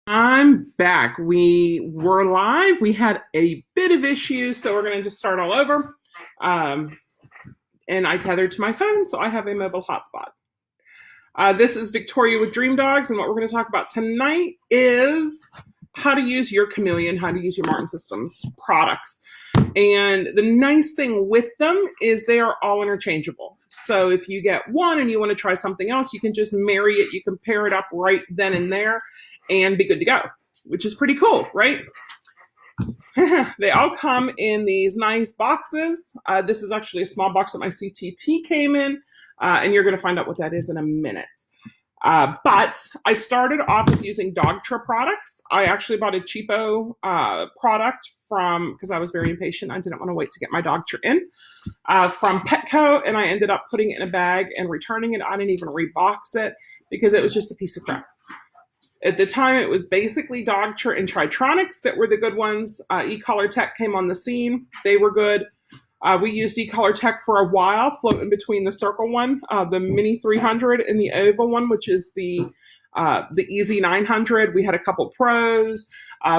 I'm back. We were live. We had a bit of issues, so we're going to just start all over. Um, and I tethered to my phone, so I have a mobile hotspot. This is Victoria with Dream Dogs, and what we're going to talk about tonight is how to use your Chameleon, how to use your Martin Systems products. And the nice thing with them is they are all interchangeable. So if you get one and you want to try something else, you can just marry it. You can pair it up right then and there and be good to go, which is pretty cool, right? They all come in these nice boxes. This is actually a small box that my CTT came in, and you're going to find out what that is in a minute. But I started off with using Dogtra products. I actually bought a cheapo product because I was very impatient. I didn't want to wait to get my Dogtra in from Petco, and I ended up putting it in a bag and returning it. I didn't even rebox it because it was just a piece of crap. At the time, it was basically Dogtra and Tritronics that were the good ones. E-Collar Tech came on the scene. They were good. We used E-Collar Tech for a while, floating between the circle one, the Mini 300, and the oval one, which is the Easy 900. We had a couple pros.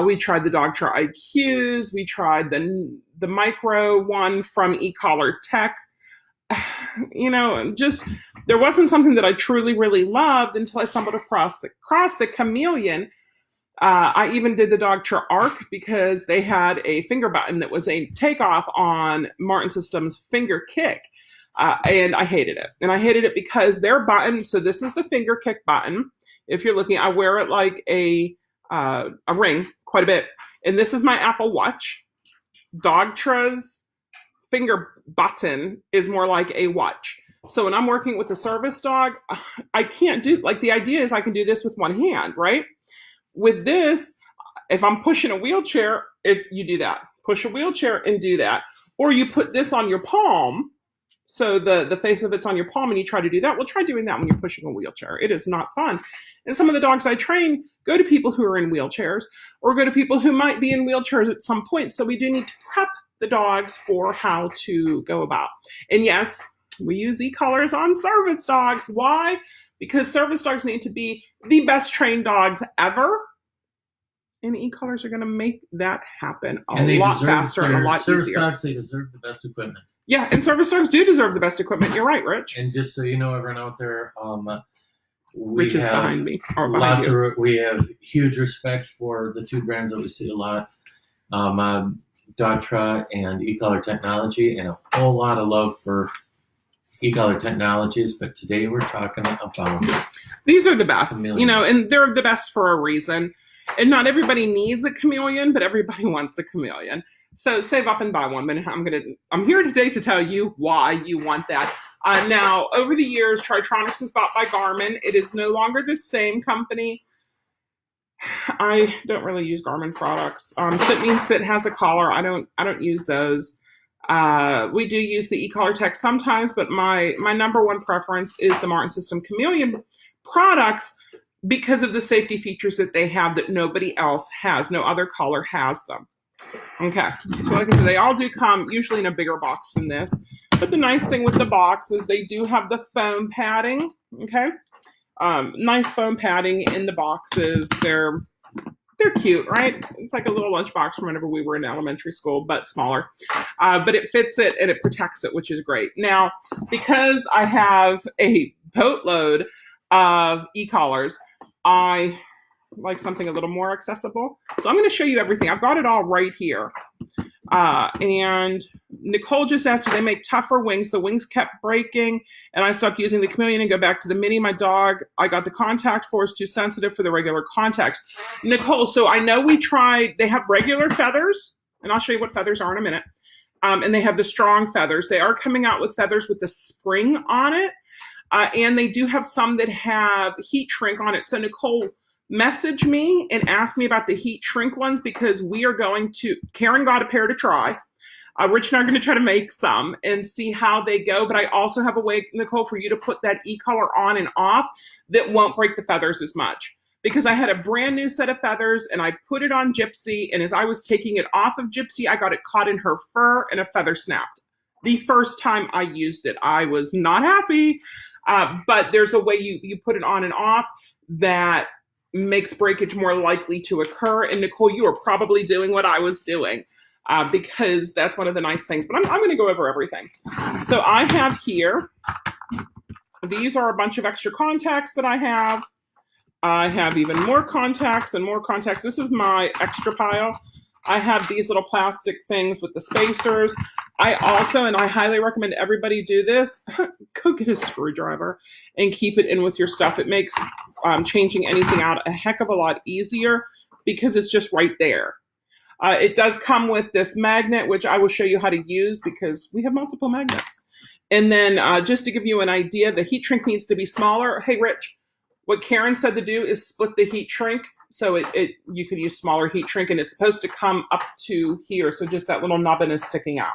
We tried the Dogtra IQs. We tried the Micro one from E-Collar Tech. You know, just there wasn't something that I truly really loved until I stumbled across the Chameleon. I even did the Dogtra Arc because they had a finger button that was a takeoff on Martin Systems finger kick. And I hated it. And I hated it because their button, so this is the finger kick button. If you're looking, I wear it like a ring quite a bit. And this is my Apple Watch. Dogtra's finger button is more like a watch. So when I'm working with a service dog, I can't do, like the idea is I can do this with one hand, right? With this, if I'm pushing a wheelchair, if you do that, push a wheelchair and do that, or you put this on your palm, so the face of it's on your palm and you try to do that, well, try doing that when you're pushing a wheelchair. It is not fun. And some of the dogs I train go to people who are in wheelchairs or go to people who might be in wheelchairs at some point. So we do need to prep the dogs for how to go about. And yes, we use e-collars on service dogs. Why? Because service dogs need to be the best trained dogs ever. And e-collars are going to make that happen a lot faster and a lot easier. Service dogs, they deserve the best equipment. Yeah, and service dogs do deserve the best equipment. You're right, Rich. And just so you know, everyone out there, Rich is behind me. We have huge respect for the two brands that we see a lot, Dogtra and E-Collar Technology, and a whole lot of love for E-Collar Technologies. But today we're talking about these are the best, Chameleon. you know, and they're the best for a reason. And not everybody needs a Chameleon, but everybody wants a Chameleon. So save up and buy one. But I'm here today to tell you why you want that. Now, over the years, Tritronics was bought by Garmin. It is no longer the same company. I don't really use Garmin products. Sit means Sit has a collar. I don't use those. We do use the E-Collar Tech sometimes, but my number one preference is the Martin System Chameleon products because of the safety features that they have that nobody else has. No other collar has them. Okay, so like I said, they all do come usually in a bigger box than this. But the nice thing with the box is they do have the foam padding. Okay, nice foam padding in the boxes. They're cute, right? It's like a little lunchbox from whenever we were in elementary school, but smaller. But it fits it and it protects it, which is great. Now, because I have a boatload of e-collars, I like something a little more accessible. So I'm going to show you everything. I've got it all right here. And Nicole just asked, do they make tougher wings? The wings kept breaking, and I stopped using the Chameleon and go back to the Mini. My dog, I got the contact force too sensitive for the regular contacts. Nicole, so I know we tried, they have regular feathers, and I'll show you what feathers are in a minute. And they have the strong feathers. They are coming out with feathers with the spring on it. And they do have some that have heat shrink on it. So Nicole, message me and ask me about the heat shrink ones because we are going to, Karen got a pair to try. Rich and I are going to try to make some and see how they go. But I also have a way, Nicole, for you to put that e-collar on and off that won't break the feathers as much. Because I had a brand new set of feathers and I put it on Gypsy. And as I was taking it off of Gypsy, I got it caught in her fur and a feather snapped. The first time I used it, I was not happy. But there's a way you put it on and off that makes breakage more likely to occur. And Nicole, you are probably doing what I was doing because that's one of the nice things. But I'm going to go over everything. So I have here, these are a bunch of extra contacts that I have. I have even more contacts and more contacts. This is my extra pile. I have these little plastic things with the spacers. I also, and I highly recommend everybody do this, go get a screwdriver and keep it in with your stuff. It makes changing anything out a heck of a lot easier because it's just right there. It does come with this magnet, which I will show you how to use because we have multiple magnets. And then just to give you an idea, the heat shrink needs to be smaller. Hey, Rich, what Karen said to do is split the heat shrink. So you could use smaller heat shrink, and it's supposed to come up to here. So just that little nubbin is sticking out.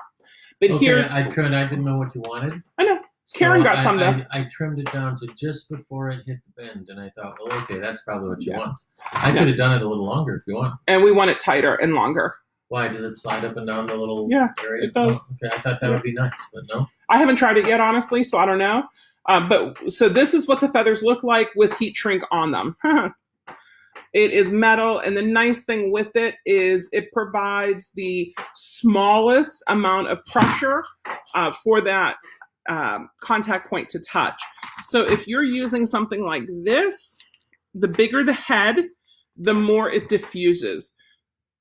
But okay, here's... I didn't know what you wanted. I know. Karen got some though. I trimmed it down to just before it hit the bend, and I thought, well, okay, that's probably what you want. I could have done it a little longer if you want. And we want it tighter and longer. Why? Does it slide up and down the little area? It does. Oh, okay, I thought that would be nice, but no. I haven't tried it yet, honestly, so I don't know. But so this is what the feathers look like with heat shrink on them. It is metal, and the nice thing with it is it provides the smallest amount of pressure for that contact point to touch. So if you're using something like this, the bigger the head, the more it diffuses.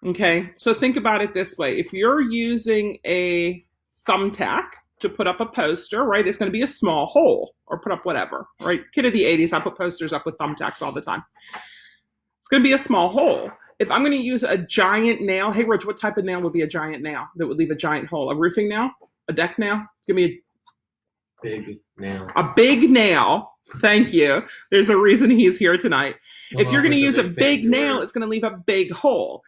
Okay, so think about it this way. If you're using a thumbtack to put up a poster, right, it's going to be a small hole, or put up whatever, right? Kid of the 80s, I put posters up with thumbtacks all the time. It's going to be a small hole. If I'm going to use a giant nail, hey, Rich, what type of nail would be a giant nail that would leave a giant hole? A roofing nail? A deck nail? Give me a big nail. A big nail. Thank you. There's a reason he's here tonight. If you're going to use a big nail, it's going to leave a big hole.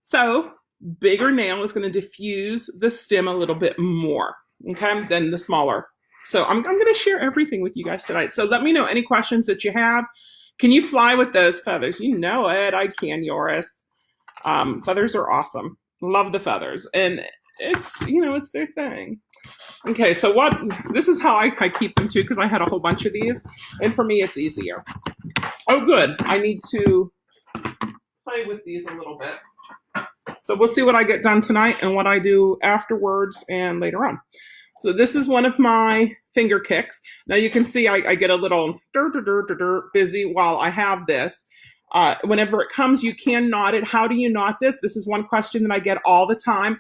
So bigger nail is going to diffuse the stem a little bit more, okay, than the smaller. So I'm going to share everything with you guys tonight. So let me know any questions that you have. Can you fly with those feathers? You know it. I can, Yoris. Feathers are awesome. Love the feathers. And it's, it's their thing. Okay, so this is how I keep them too, because I had a whole bunch of these. And for me, it's easier. Oh, good. I need to play with these a little bit. So we'll see what I get done tonight and what I do afterwards and later on. So this is one of my finger kicks. Now you can see I get a little busy while I have this. Whenever it comes, you can knot it. How do you knot this? This is one question that I get all the time.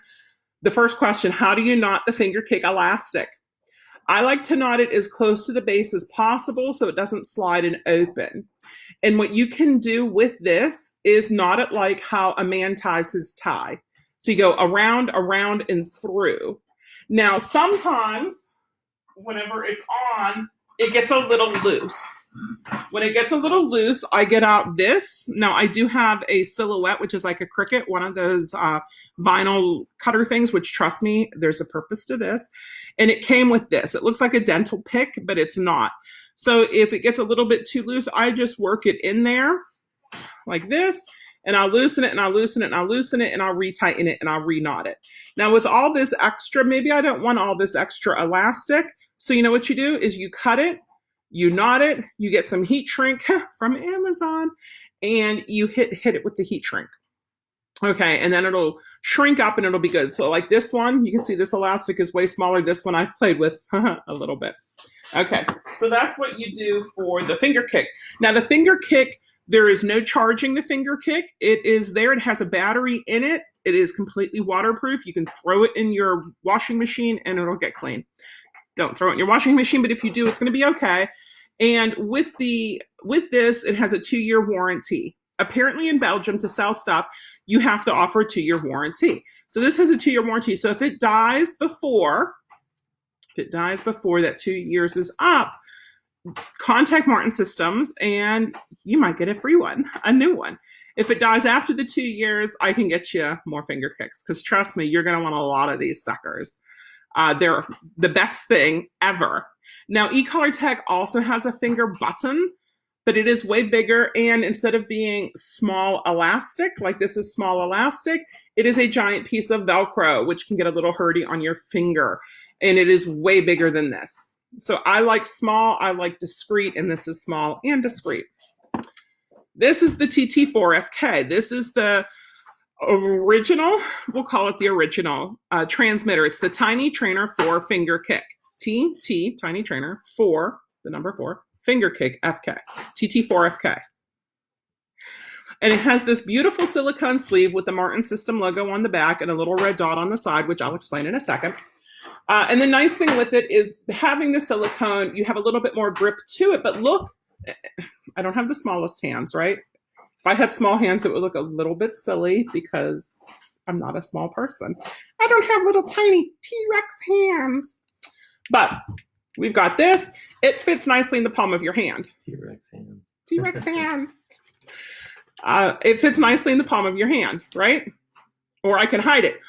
The first question, how do you knot the finger kick elastic? I like to knot it as close to the base as possible so it doesn't slide and open. And what you can do with this is knot it like how a man ties his tie. So you go around, around, and through. Now, sometimes whenever it's on, it gets a little loose. When it gets a little loose, I get out this. Now, I do have a silhouette, which is like a Cricut, one of those vinyl cutter things, which, trust me, there's a purpose to this. And it came with this. It looks like a dental pick, but it's not. So if it gets a little bit too loose, I just work it in there like this. And I'll loosen it, and I'll loosen it, and I'll loosen it, and I'll retighten it, and I'll re-knot it. Now, with all this extra, maybe I don't want all this extra elastic. So you know what you do is you cut it, you knot it, you get some heat shrink from Amazon, and you hit it with the heat shrink. Okay, and then it'll shrink up and it'll be good. So like this one, you can see this elastic is way smaller. This one I've played with a little bit. Okay, so that's what you do for the finger kick. Now the finger kick, there is no charging the finger kick. It is there. It has a battery in it. It is completely waterproof. You can throw it in your washing machine and it'll get clean. Don't throw it in your washing machine, but if you do, it's going to be okay. And with this, it has a 2-year warranty. Apparently in Belgium, to sell stuff, you have to offer a 2-year warranty. So this has a 2-year warranty. So if it dies before that 2 years is up, contact Martin Systems and you might get a free one, a new one. If it dies after the 2 years, I can get you more finger kicks because trust me, you're going to want a lot of these suckers. They're the best thing ever. Now, eColor Tech also has a finger button, but it is way bigger. And instead of being small elastic, like this is small elastic, it is a giant piece of Velcro, which can get a little hurty on your finger. And it is way bigger than this. So I like small, I like discreet, and this is small and discreet. This is the TT4FK. This is the original, we'll call it the original transmitter. It's the Tiny Trainer 4 finger kick. TT, Tiny Trainer 4, the number 4, finger kick FK. TT4FK. And it has this beautiful silicone sleeve with the Martin System logo on the back and a little red dot on the side, which I'll explain in a second. And the nice thing with it is having the silicone, you have a little bit more grip to it. But look, I don't have the smallest hands, right? If I had small hands, it would look a little bit silly because I'm not a small person. I don't have little tiny T-Rex hands. But we've got this. It fits nicely in the palm of your hand. T-Rex hands. T-Rex hand. It fits nicely in the palm of your hand, right? Or I can hide it.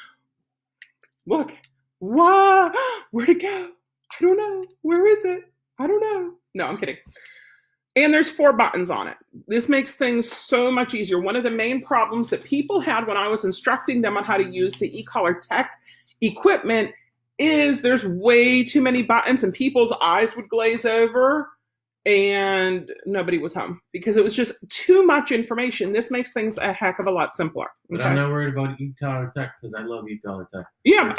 Look. Wow. Where'd it go? I don't know. Where is it? I don't know. No, I'm kidding. And there's 4 buttons on it. This makes things so much easier. One of the main problems that people had when I was instructing them on how to use the e-collar tech equipment is there's way too many buttons and people's eyes would glaze over and nobody was home because it was just too much information. This makes things a heck of a lot simpler. But I'm not worried about e-collar tech because I love e-collar tech. Yeah,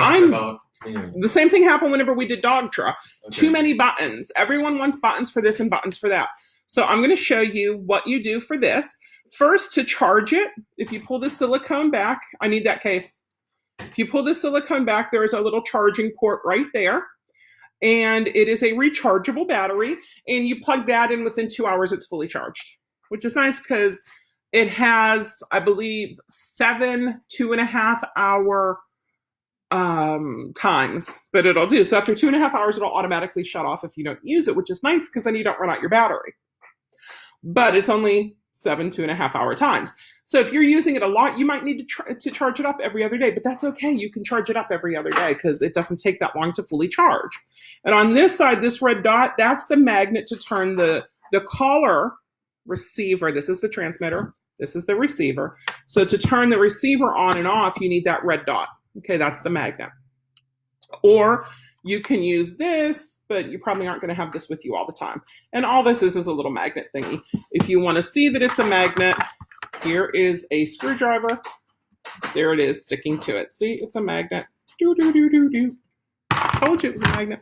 the same thing happened whenever we did dog tra. Okay. Too many buttons. Everyone wants buttons for this and buttons for that. So I'm going to show you what you do for this. First, to charge it, if you pull the silicone back, I need that case. If you pull the silicone back, there is a little charging port right there. And it is a rechargeable battery. And you plug that in within 2 hours, it's fully charged, which is nice because it has, I believe, 7 2.5 hour times that it'll do. So after 2.5 hours, it'll automatically shut off if you don't use it, which is nice because then you don't run out your battery. But it's only 7 2.5 hour times. So if you're using it a lot, you might need to charge it up every other day, but that's okay. You can charge it up every other day because it doesn't take that long to fully charge. And on this side, this red dot, that's the magnet to turn the collar receiver. This is the transmitter. This is the receiver. So to turn the receiver on and off, you need that red dot. Okay, that's the magnet. Or you can use this, but you probably aren't going to have this with you all the time. And all this is a little magnet thingy. If you want to see that it's a magnet, here is a screwdriver. There it is, sticking to it. See, it's a magnet. Do, do, do, do, do. Told you it was a magnet.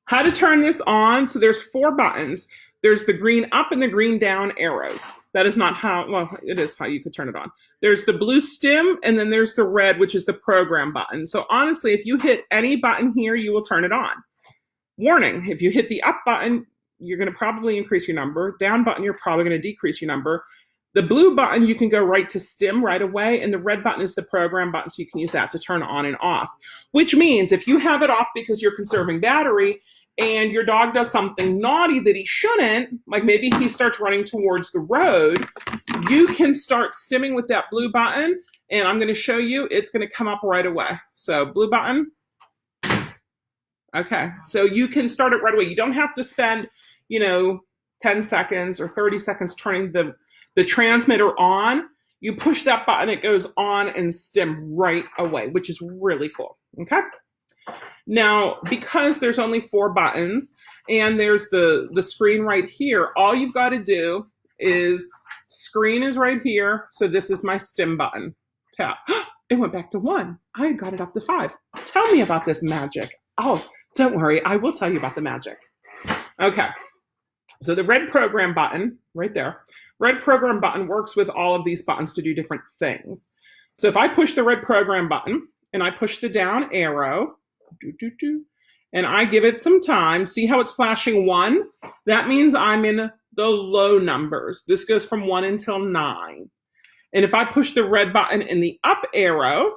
How to turn this on. So there's 4 buttons. There's the green up and the green down arrows. That is not how, well, it is how you could turn it on. There's the blue stem, and then there's the red, which is the program button. So honestly, if you hit any button here, you will turn it on. Warning, if you hit the up button, you're going to probably increase your number. Down button, you're probably going to decrease your number. The blue button, you can go right to stem right away, and the red button is the program button, so you can use that to turn on and off. Which means if you have it off because you're conserving battery, and your dog does something naughty that he shouldn't, like maybe he starts running towards the road, you can start stimming with that blue button, and I'm going to show you, it's going to come up right away. So blue button. Okay, so you can start it right away. You don't have to spend, 10 seconds or 30 seconds turning the transmitter on. You push that button, it goes on and stem right away, which is really cool, okay? Now, because there's only 4 buttons and there's the screen right here, all you've got to do is, screen is right here, so this is my stem button. Tap. It went back to 1. I got it up to 5. Tell me about this magic. Oh, don't worry, I will tell you about the magic. Okay, so the red program button, right there, red program button works with all of these buttons to do different things. So if I push the red program button and I push the down arrow, and I give it some time, see how it's flashing 1? That means I'm in the low numbers. This goes from 1 until 9. And if I push the red button and the up arrow,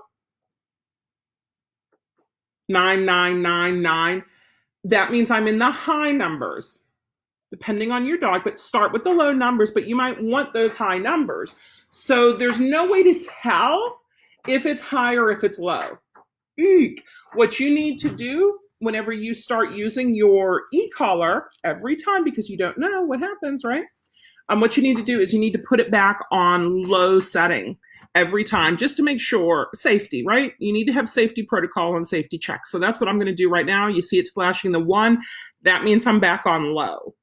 9999, that means I'm in the high numbers, depending on your dog, but start with the low numbers, but you might want those high numbers. So there's no way to tell if it's high or if it's low. What you need to do whenever you start using your e-collar every time, because you don't know what happens, right? What you need to do is you need to put it back on low setting every time, just to make sure, safety, right? You need to have safety protocol and safety checks. So that's what I'm going to do right now. You see it's flashing the 1. That means I'm back on low.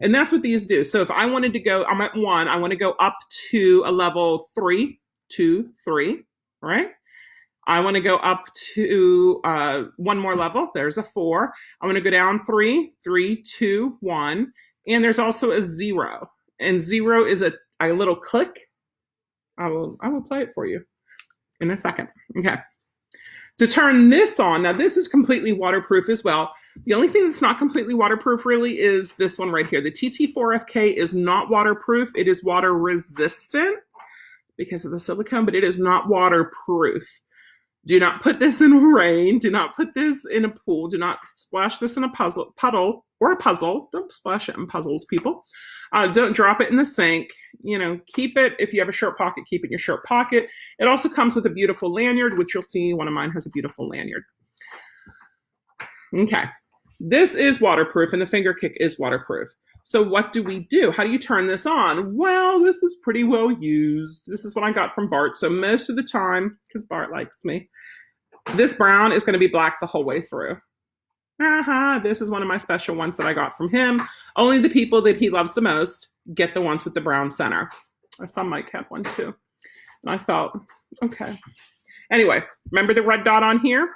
And that's what these do. So if I wanted to go, I'm at 1, I want to go up to a level 3, 2, 3, right? I want to go up to 1 more level. There's a 4. I want to go down 3, 3, 2, 1. And there's also a 0. And 0 is a little click. I will play it for you in a second. Okay. To turn this on, now this is completely waterproof as well. The only thing that's not completely waterproof really is this one right here. The TT4FK is not waterproof. It is water resistant because of the silicone, but it is not waterproof. Do not put this in rain. Do not put this in a pool. Do not splash this in a puddle or a puzzle. Don't splash it in puzzles, people. Don't drop it in the sink. Keep it, if you have a shirt pocket, keep it in your shirt pocket. It also comes with a beautiful lanyard, which you'll see one of mine has a beautiful lanyard. Okay. This is waterproof and the finger kick is waterproof. So what do we do? How do you turn this on? Well, this is pretty well used. This is what I got from Bart. So most of the time, because Bart likes me, this brown is going to be black the whole way through. This is one of my special ones that I got from him. Only the people that he loves the most get the ones with the brown center. Some might have one too. And I felt, okay. Anyway, remember the red dot on here?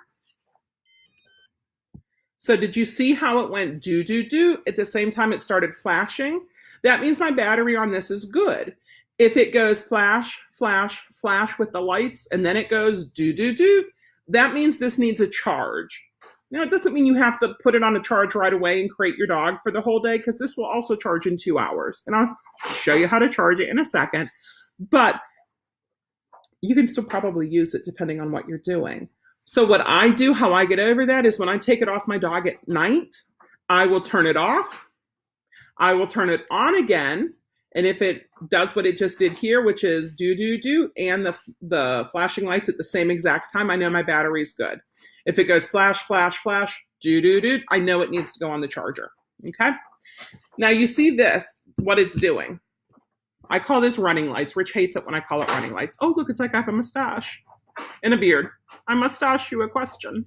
So did you see how it went do, do, do? At the same time it started flashing? That means my battery on this is good. If it goes flash, flash, flash with the lights, and then it goes do, do, do, that means this needs a charge. It doesn't mean you have to put it on a charge right away and crate your dog for the whole day, because this will also charge in 2 hours. And I'll show you how to charge it in a second. But you can still probably use it depending on what you're doing. So what I do, how I get over that, is when I take it off my dog at night, I will turn it off. I will turn it on again. And if it does what it just did here, which is do, do, do, and the flashing lights at the same exact time, I know my battery's good. If it goes flash, flash, flash, do, do, do, I know it needs to go on the charger. Okay? Now you see this, what it's doing. I call this running lights. Rich hates it when I call it running lights. Oh, look, it's like I have a mustache and a beard. I mustache you a question.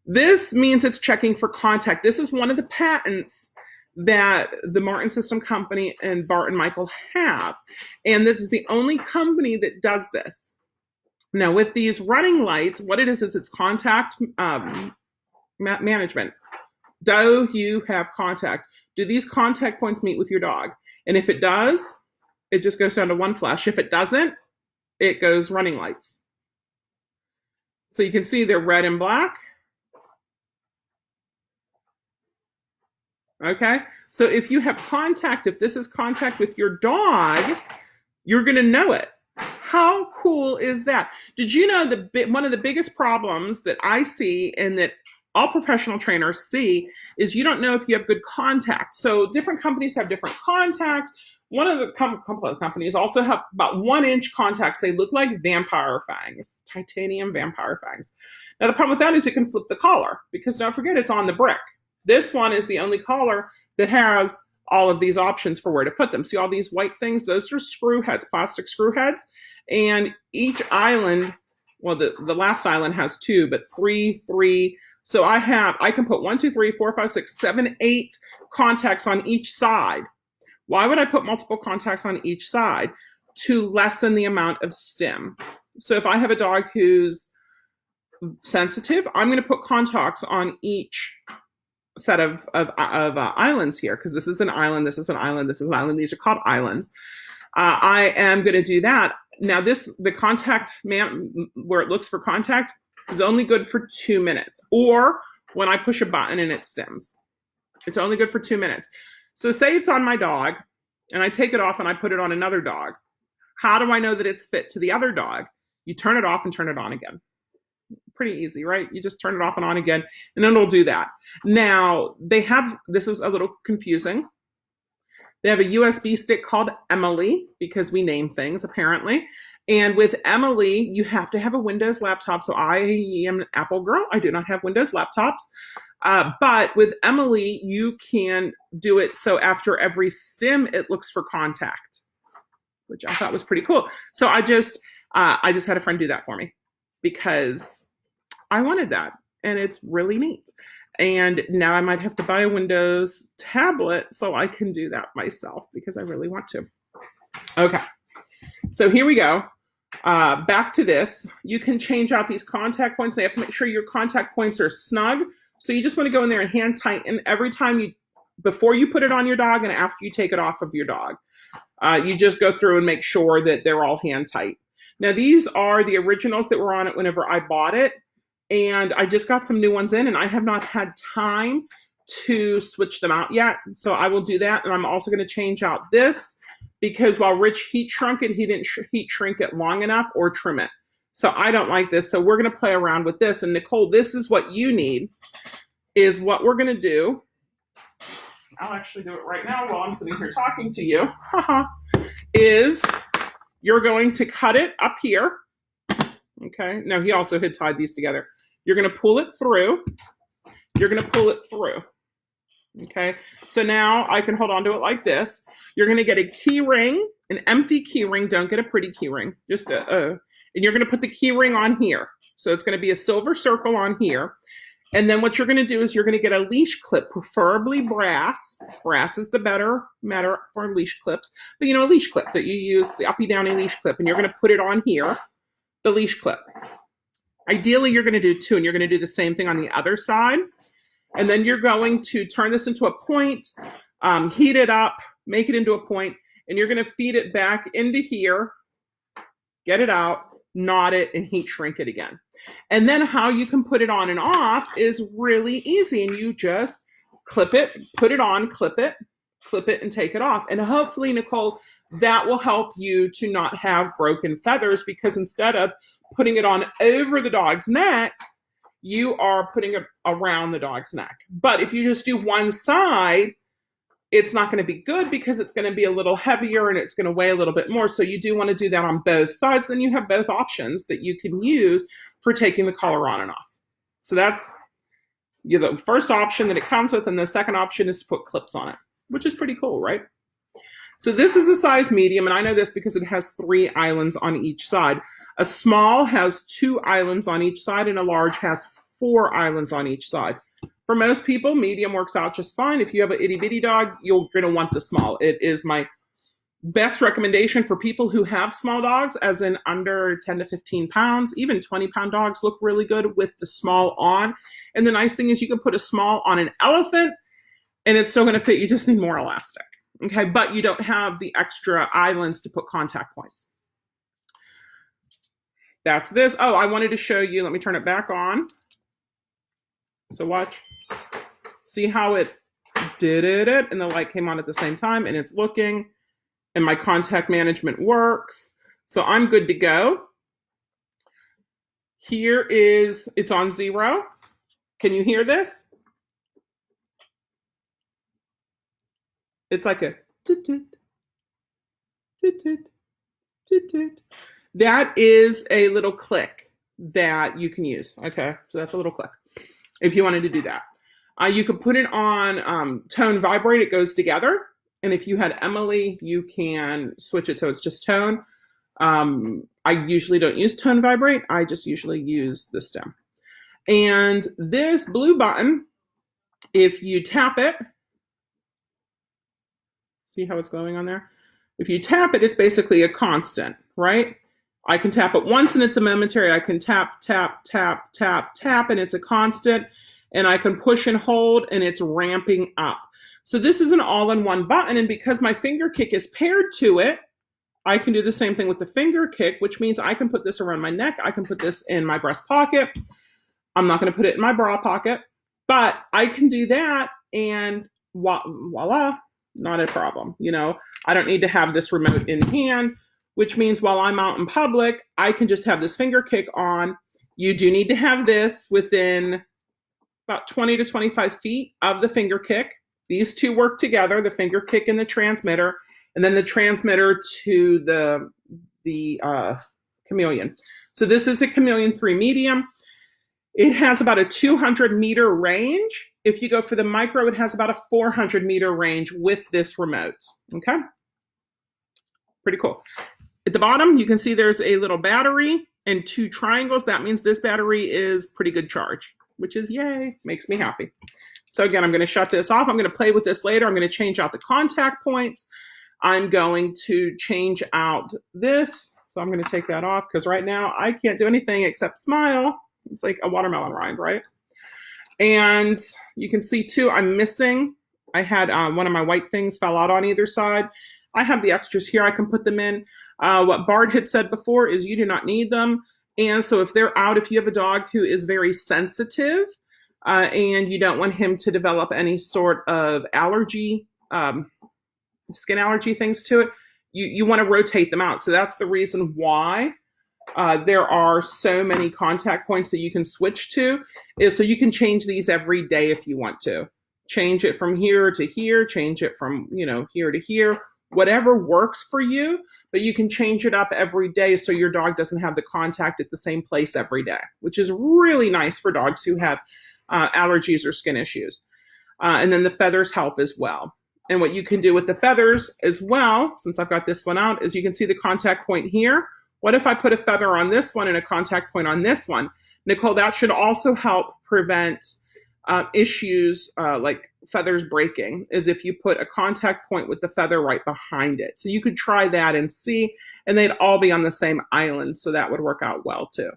This means it's checking for contact. This is one of the patents that the Martin System Company and Bart and Michael have. And this is the only company that does this. Now with these running lights, what it is it's contact management. Do you have contact? Do these contact points meet with your dog? And if it does, it just goes down to 1 flash. If it doesn't, it goes running lights. So you can see they're red and black. Okay, so if you have contact, if this is contact with your dog, you're going to know it. How cool is that? Did you know that one of the biggest problems that I see and that all professional trainers see is you don't know if you have good contact. So different companies have different contacts. One of the couple of companies also have about 1-inch contacts. They look like vampire fangs, titanium vampire fangs. Now the problem with that is it can flip the collar, because don't forget it's on the brick. This one is the only collar that has all of these options for where to put them. See all these white things? Those are screw heads, plastic screw heads. And each island, well, the last island has 2, but 3. So I can put 1, 2, 3, 4, 5, 6, 7, 8 contacts on each side. Why would I put multiple contacts on each side? To lessen the amount of stim. So if I have a dog who's sensitive, I'm going to put contacts on each set of islands here, because this is an island, this is an island, this is an island. These are called islands. I am going to do that. Now the contact where it looks for contact is only good for 2 minutes, or when I push a button and it stims. It's only good for 2 minutes. So say it's on my dog and I take it off and I put it on another dog. How do I know that it's fit to the other dog? You turn it off and turn it on again. Pretty easy, right? You just turn it off and on again, and then it'll do that. Now, this is a little confusing. They have a USB stick called Emily, because we name things, apparently. And with Emily, you have to have a Windows laptop. So I am an Apple girl. I do not have Windows laptops. But with Emily, you can do it so after every stim, it looks for contact, which I thought was pretty cool. So I just had a friend do that for me, because I wanted that, and it's really neat. And now I might have to buy a Windows tablet so I can do that myself because I really want to. Okay, so here we go. Back to this. You can change out these contact points. They have to make sure your contact points are snug. So you just want to go in there and hand tighten every time before you put it on your dog and after you take it off of your dog. You just go through and make sure that they're all hand tight. Now these are the originals that were on it whenever I bought it. And I just got some new ones in and I have not had time to switch them out yet. So I will do that. And I'm also going to change out this because while Rich heat shrunk it, he didn't heat shrink it long enough or trim it. So I don't like this. So we're going to play around with this. And Nicole, this is what you need, is what we're going to do. I'll actually do it right now while I'm sitting here talking to you. Is you're going to cut it up here. Okay. Now he also had tied these together. You're going to pull it through. You're going to pull it through. Okay. So now I can hold on to it like this. You're going to get a key ring, an empty key ring. Don't get a pretty key ring. Just and you're going to put the key ring on here. So it's going to be a silver circle on here. And then what you're going to do is you're going to get a leash clip, preferably brass. Brass is the better matter for leash clips. But a leash clip that you use, the uppy-downy leash clip, and you're going to put it on here, the leash clip. Ideally, you're going to do two, and you're going to do the same thing on the other side. And then you're going to turn this into a point, heat it up, make it into a point, and you're going to feed it back into here, get it out, knot it, and heat shrink it again. And then how you can put it on and off is really easy. And you just clip it, put it on, clip it, and take it off. And hopefully, Nicole, that will help you to not have broken feathers because instead of putting it on over the dog's neck, you are putting it around the dog's neck. But if you just do one side, it's not going to be good because it's going to be a little heavier and it's going to weigh a little bit more. So you do want to do that on both sides. Then you have both options that you can use for taking the collar on and off. So that's the first option that it comes with. And the second option is to put clips on it, which is pretty cool, right? So this is a size medium. And I know this because it has 3 islands on each side. A small has 2 islands on each side and a large has 4 islands on each side. For most people, medium works out just fine. If you have an itty bitty dog, you're going to want the small. It is my best recommendation for people who have small dogs, as in under 10 to 15 pounds. Even 20-pound dogs look really good with the small on. And the nice thing is you can put a small on an elephant and it's still going to fit. You just need more elastic. Okay, but you don't have the extra islands to put contact points. That's this. Oh, I wanted to show you. Let me turn it back on. So watch. See how it did it and the light came on at the same time and it's looking and my contact management works. So I'm good to go. Here is, it's on 0. Can you hear this? It's like a toot-toot, toot-toot, toot-toot. That is a little click that you can use. Okay, so that's a little click if you wanted to do that. You could put it on tone vibrate. It goes together. And if you had Emily, you can switch it so it's just tone. I usually don't use tone vibrate. I just usually use the stem. And this blue button, if you tap it, see how it's going on there? If you tap it, it's basically a constant, right? I can tap it once and it's a momentary. I can tap, tap, tap, tap, tap, and it's a constant. And I can push and hold and it's ramping up. So this is an all-in-one button. And because my finger kick is paired to it, I can do the same thing with the finger kick, which means I can put this around my neck. I can put this in my breast pocket. I'm not going to put it in my bra pocket, but I can do that and voila, not a problem. I don't need to have this remote in hand, which means while I'm out in public, I can just have this finger kick on. You do need to have this within about 20 to 25 feet of the finger kick. These two work together, the finger kick and the transmitter, and then the transmitter to the Chameleon. So this is a Chameleon 3 medium. It has about a 200 meter range. If you go for the micro, it has about a 400 meter range with this remote. Okay, pretty cool. At the bottom, you can see there's a little battery and 2 triangles. That means this battery is pretty good charge. which is yay, makes me happy. So again, I'm going to shut this off. I'm going to play with this later. I'm going to change out the contact points. I'm going to change out this. So I'm going to take that off because right now I can't do anything except smile. It's like a watermelon rind, right? And you can see too, I'm missing. I had one of my white things fell out on either side. I have the extras here. I can put them in. What Bart had said before is you do not need them. And so if they're out, if you have a dog who is very sensitive and you don't want him to develop any sort of allergy, skin allergy things to it, you want to rotate them out. So that's the reason why there are so many contact points that you can switch to, is so you can change these every day if you want to. Change it from here to here, change it from, here to here, whatever works for you, but you can change it up every day so your dog doesn't have the contact at the same place every day, which is really nice for dogs who have allergies or skin issues. And then the feathers help as well. And what you can do with the feathers as well, since I've got this one out, is you can see the contact point here. What if I put a feather on this one and a contact point on this one? Nicole, that should also help prevent issues like feathers breaking, is if you put a contact point with the feather right behind it. So you could try that and see, and they'd all be on the same island, so that would work out well too.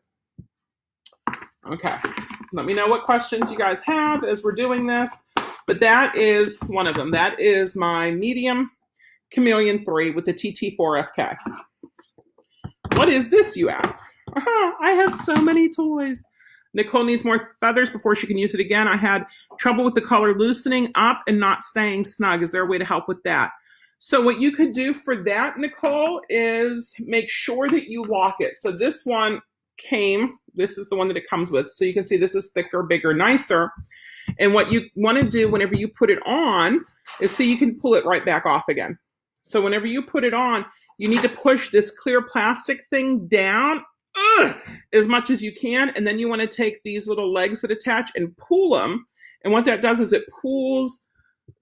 Okay, let me know what questions you guys have as we're doing this. But that is one of them. That is my medium Chameleon 3 with the TT4FK. What is this, you ask? I have so many toys. Nicole needs more feathers before she can use it again. I had trouble with the collar loosening up and not staying snug. Is there a way to help with that? So what you could do for that, Nicole, is make sure that you lock it. So this one this is the one that it comes with. So you can see this is thicker, bigger, nicer. And what you want to do whenever you put it on is see you can pull it right back off again. So whenever you put it on, you need to push this clear plastic thing down as much as you can. And then you want to take these little legs that attach and pull them. And what that does is it pulls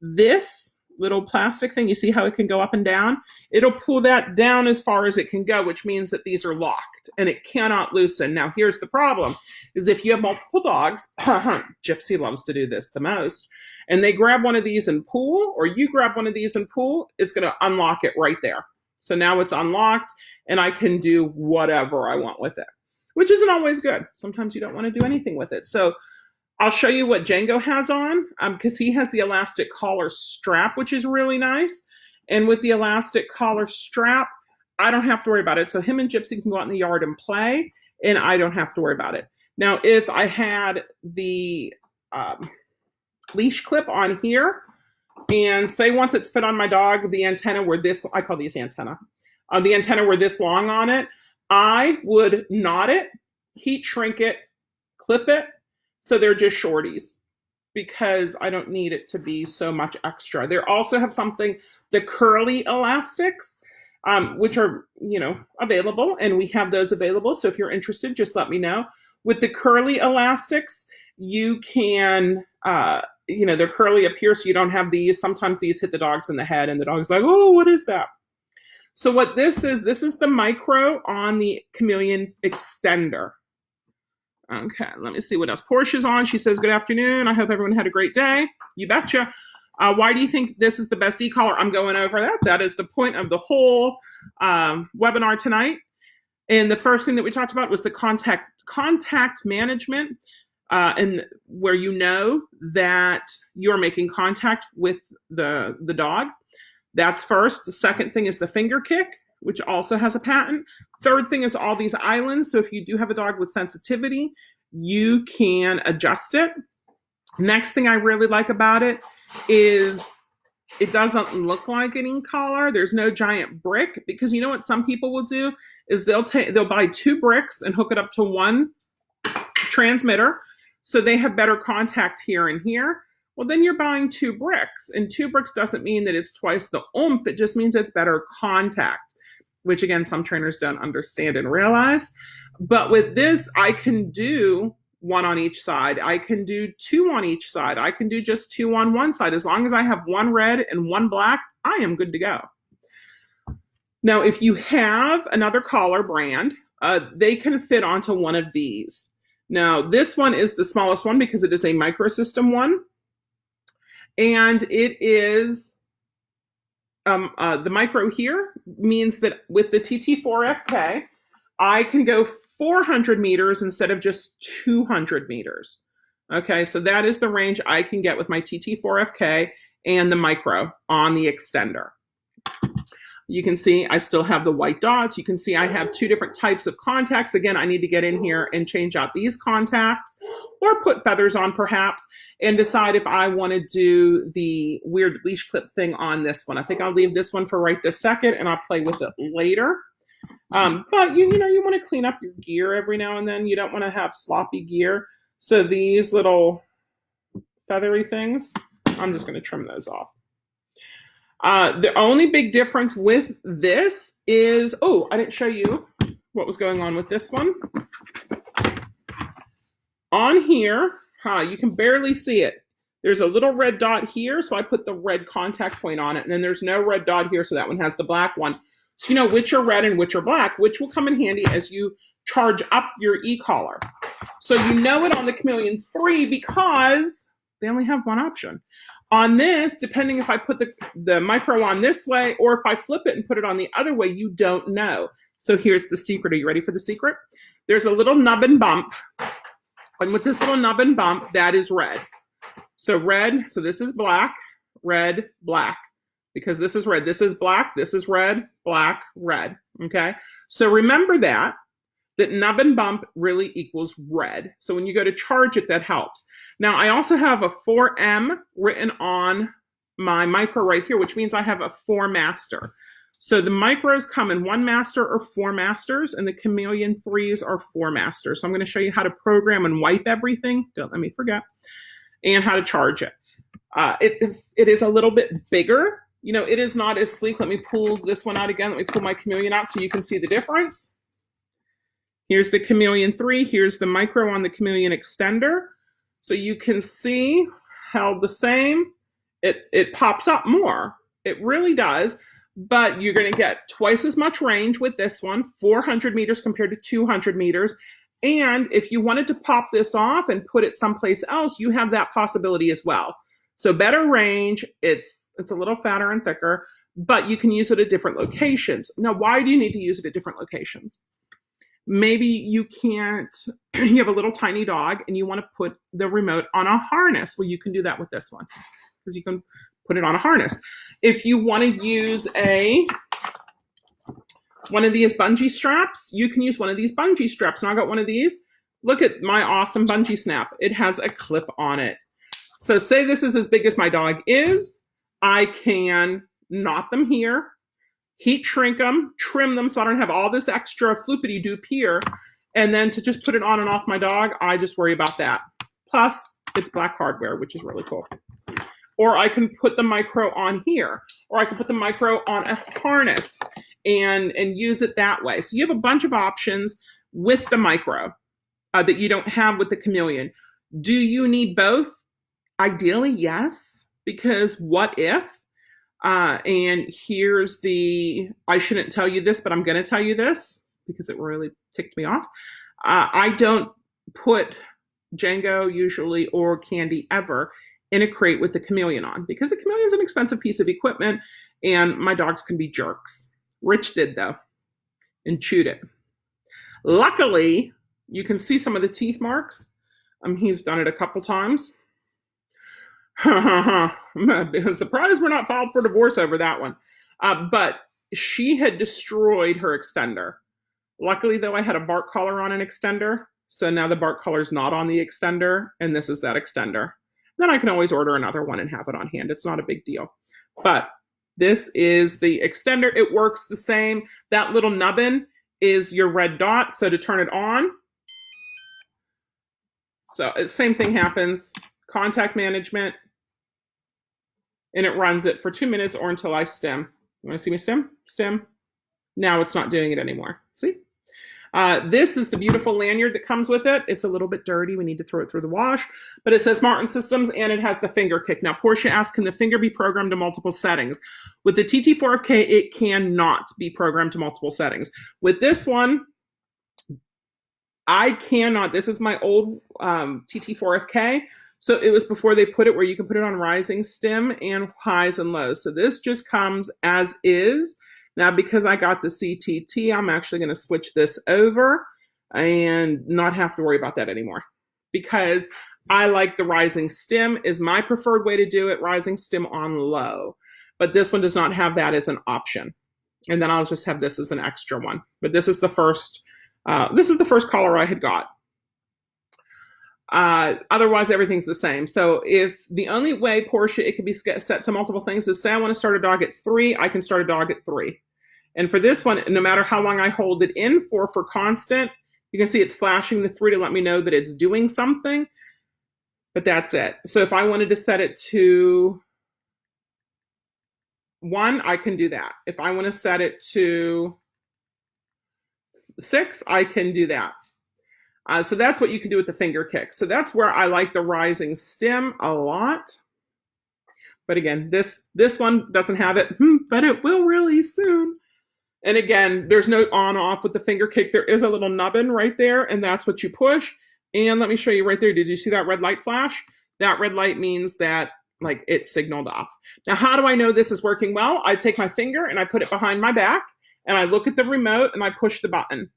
this little plastic thing. You see how it can go up and down? It'll pull that down as far as it can go, which means that these are locked and it cannot loosen. Now, here's the problem, is if you have multiple dogs, Gypsy loves to do this the most, and they grab one of these and pull, or you grab one of these and pull, it's going to unlock it right there. So now it's unlocked and I can do whatever I want with it, which isn't always good. Sometimes you don't want to do anything with it. So I'll show you what Django has on, because he has the elastic collar strap, which is really nice. And with the elastic collar strap, I don't have to worry about it. So him and Gypsy can go out in the yard and play, and I don't have to worry about it. Now, if I had the leash clip on here, and say once it's fit on my dog, the antenna were this, I call these antenna, the antenna were this long on it, I would knot it, heat shrink it, clip it, so they're just shorties, because I don't need it to be so much extra. They also have something, the curly elastics, which are, available, and we have those available. So if you're interested, just let me know. With the curly elastics, you can, they're curly up here, so you don't have these. Sometimes these hit the dogs in the head, and the dog's like, oh, what is that? So what this is the Micro on the Chameleon extender. Okay, let me see what else. Portia's on. She says, good afternoon. I hope everyone had a great day. You betcha. Why do you think this is the best e-collar? I'm going over that. That is the point of the whole webinar tonight. And the first thing that we talked about was the contact management, and where you know that you're making contact with the dog. That's first. The second thing is the finger kick, which also has a patent. Third thing is all these islands. So if you do have a dog with sensitivity, you can adjust it. Next thing I really like about it is it doesn't look like an e-collar. There's no giant brick, because you know what some people will do is they'll buy 2 bricks and hook it up to one transmitter, so they have better contact here and here. Well, then you're buying 2 bricks, and 2 bricks doesn't mean that it's twice the oomph. It just means it's better contact, which again, some trainers don't understand and realize. But with this, I can do 1 on each side. I can do 2 on each side. I can do just 2 on one side. As long as I have 1 red and 1 black, I am good to go. Now, if you have another collar brand, they can fit onto one of these. Now, this one is the smallest one because it is a microsystem one. And it is, the micro here means that with the TT4FK, I can go 400 meters instead of just 200 meters. Okay, so that is the range I can get with my TT4FK and the micro on the extender. You can see I still have the white dots. You can see I have two different types of contacts. Again, I need to get in here and change out these contacts or put feathers on perhaps and decide if I want to do the weird leash clip thing on this one. I think I'll leave this one for right this second and I'll play with it later. But you know, you want to clean up your gear every now and then. You don't want to have sloppy gear. So these little feathery things, I'm just going to trim those off. The only big difference with this is, oh, I didn't show you what was going on with this one. On here, you can barely see it. There's a little red dot here, so I put the red contact point on it, and then there's no red dot here, so that one has the black one. So you know which are red and which are black, which will come in handy as you charge up your e-collar. So you know it on the Chameleon 3 because they only have one option. On this, depending if I put the micro on this way or if I flip it and put it on the other way, you don't know. So here's the secret. Are you ready for the secret? There's a little nub and bump. And with this little nub and bump, that is red. So red, so this is black, red, black. Because this is red. This is black, this is red, black, red. Okay? So remember that nub and bump really equals red. So when you go to charge it, that helps. Now, I also have a 4M written on my micro right here, which means I have a 4 master. So the micros come in 1 master or 4 masters, and the Chameleon 3s are 4 masters. So I'm going to show you how to program and wipe everything. Don't let me forget. And how to charge it. It is a little bit bigger. You know, it is not as sleek. Let me pull this one out again. Let me pull my Chameleon out so you can see the difference. Here's the Chameleon 3. Here's the micro on the Chameleon extender. So you can see held the same. It pops up more. It really does. But you're going to get twice as much range with this one, 400 meters compared to 200 meters. And if you wanted to pop this off and put it someplace else, you have that possibility as well. So better range. It's a little fatter and thicker, but you can use it at different locations. Now, why do you need to use it at different locations? Maybe you can't, you have a little tiny dog and you want to put the remote on a harness. Well, you can do that with this one because you can put it on a harness. If you want to use one of these bungee straps, you can use one of these bungee straps. And I got one of these. Look at my awesome bungee snap. It has a clip on it. So say this is as big as my dog is. I can knot them here, heat shrink them, trim them so I don't have all this extra floopity-doop here. And then to just put it on and off my dog, I just worry about that. Plus, it's black hardware, which is really cool. Or I can put the micro on here. Or I can put the micro on a harness and use it that way. So you have a bunch of options with the micro that you don't have with the Chameleon. Do you need both? Ideally, yes. Because what if? And here's I shouldn't tell you this, but I'm going to tell you this because it really ticked me off. I don't put Django usually or Candy ever in a crate with the Chameleon on because the Chameleon's an expensive piece of equipment and my dogs can be jerks. Rich did though and chewed it. Luckily, you can see some of the teeth marks. He's done it a couple times. I'm surprised we're not filed for divorce over that one. But she had destroyed her extender. Luckily, though, I had a Bart collar on an extender. So now the Bart collar's not on the extender, and this is that extender. Then I can always order another one and have it on hand. It's not a big deal. But this is the extender. It works the same. That little nubbin is your red dot. So to turn it on, so same thing happens. Contact management. And it runs it for 2 minutes or until I stem. You want to see me stem? Stem. Now it's not doing it anymore. See? This is the beautiful lanyard that comes with it. It's a little bit dirty. We need to throw it through the wash. But it says Martin Systems, and it has the finger kick. Now, Portia asks, can the finger be programmed to multiple settings? With the TT4FK, it cannot be programmed to multiple settings. With this one, I cannot, this is my old TT4FK. So it was before they put it where you can put it on rising stem and highs and lows. So this just comes as is. Now, because I got the CTT, I'm actually going to switch this over and not have to worry about that anymore, because I like the rising stem is my preferred way to do it, rising stem on low. But this one does not have that as an option. And then I'll just have this as an extra one. But this is the first collar I had got. Otherwise, everything's the same. So if the only way, Portia, it could be set to multiple things is, say I want to start a dog at 3, I can start a dog at 3. And for this one, no matter how long I hold it in for constant, you can see it's flashing the 3 to let me know that it's doing something. But that's it. So if I wanted to set it to 1, I can do that. If I want to set it to 6, I can do that. So that's what you can do with the finger kick. So that's where I like the rising stem a lot. But again, this one doesn't have it, but it will really soon. And again, there's no on-off with the finger kick. There is a little nubbin right there, and that's what you push. And let me show you right there. Did you see that red light flash? That red light means that like it signaled off. Now, how do I know this is working well? I take my finger and I put it behind my back, and I look at the remote and I push the button.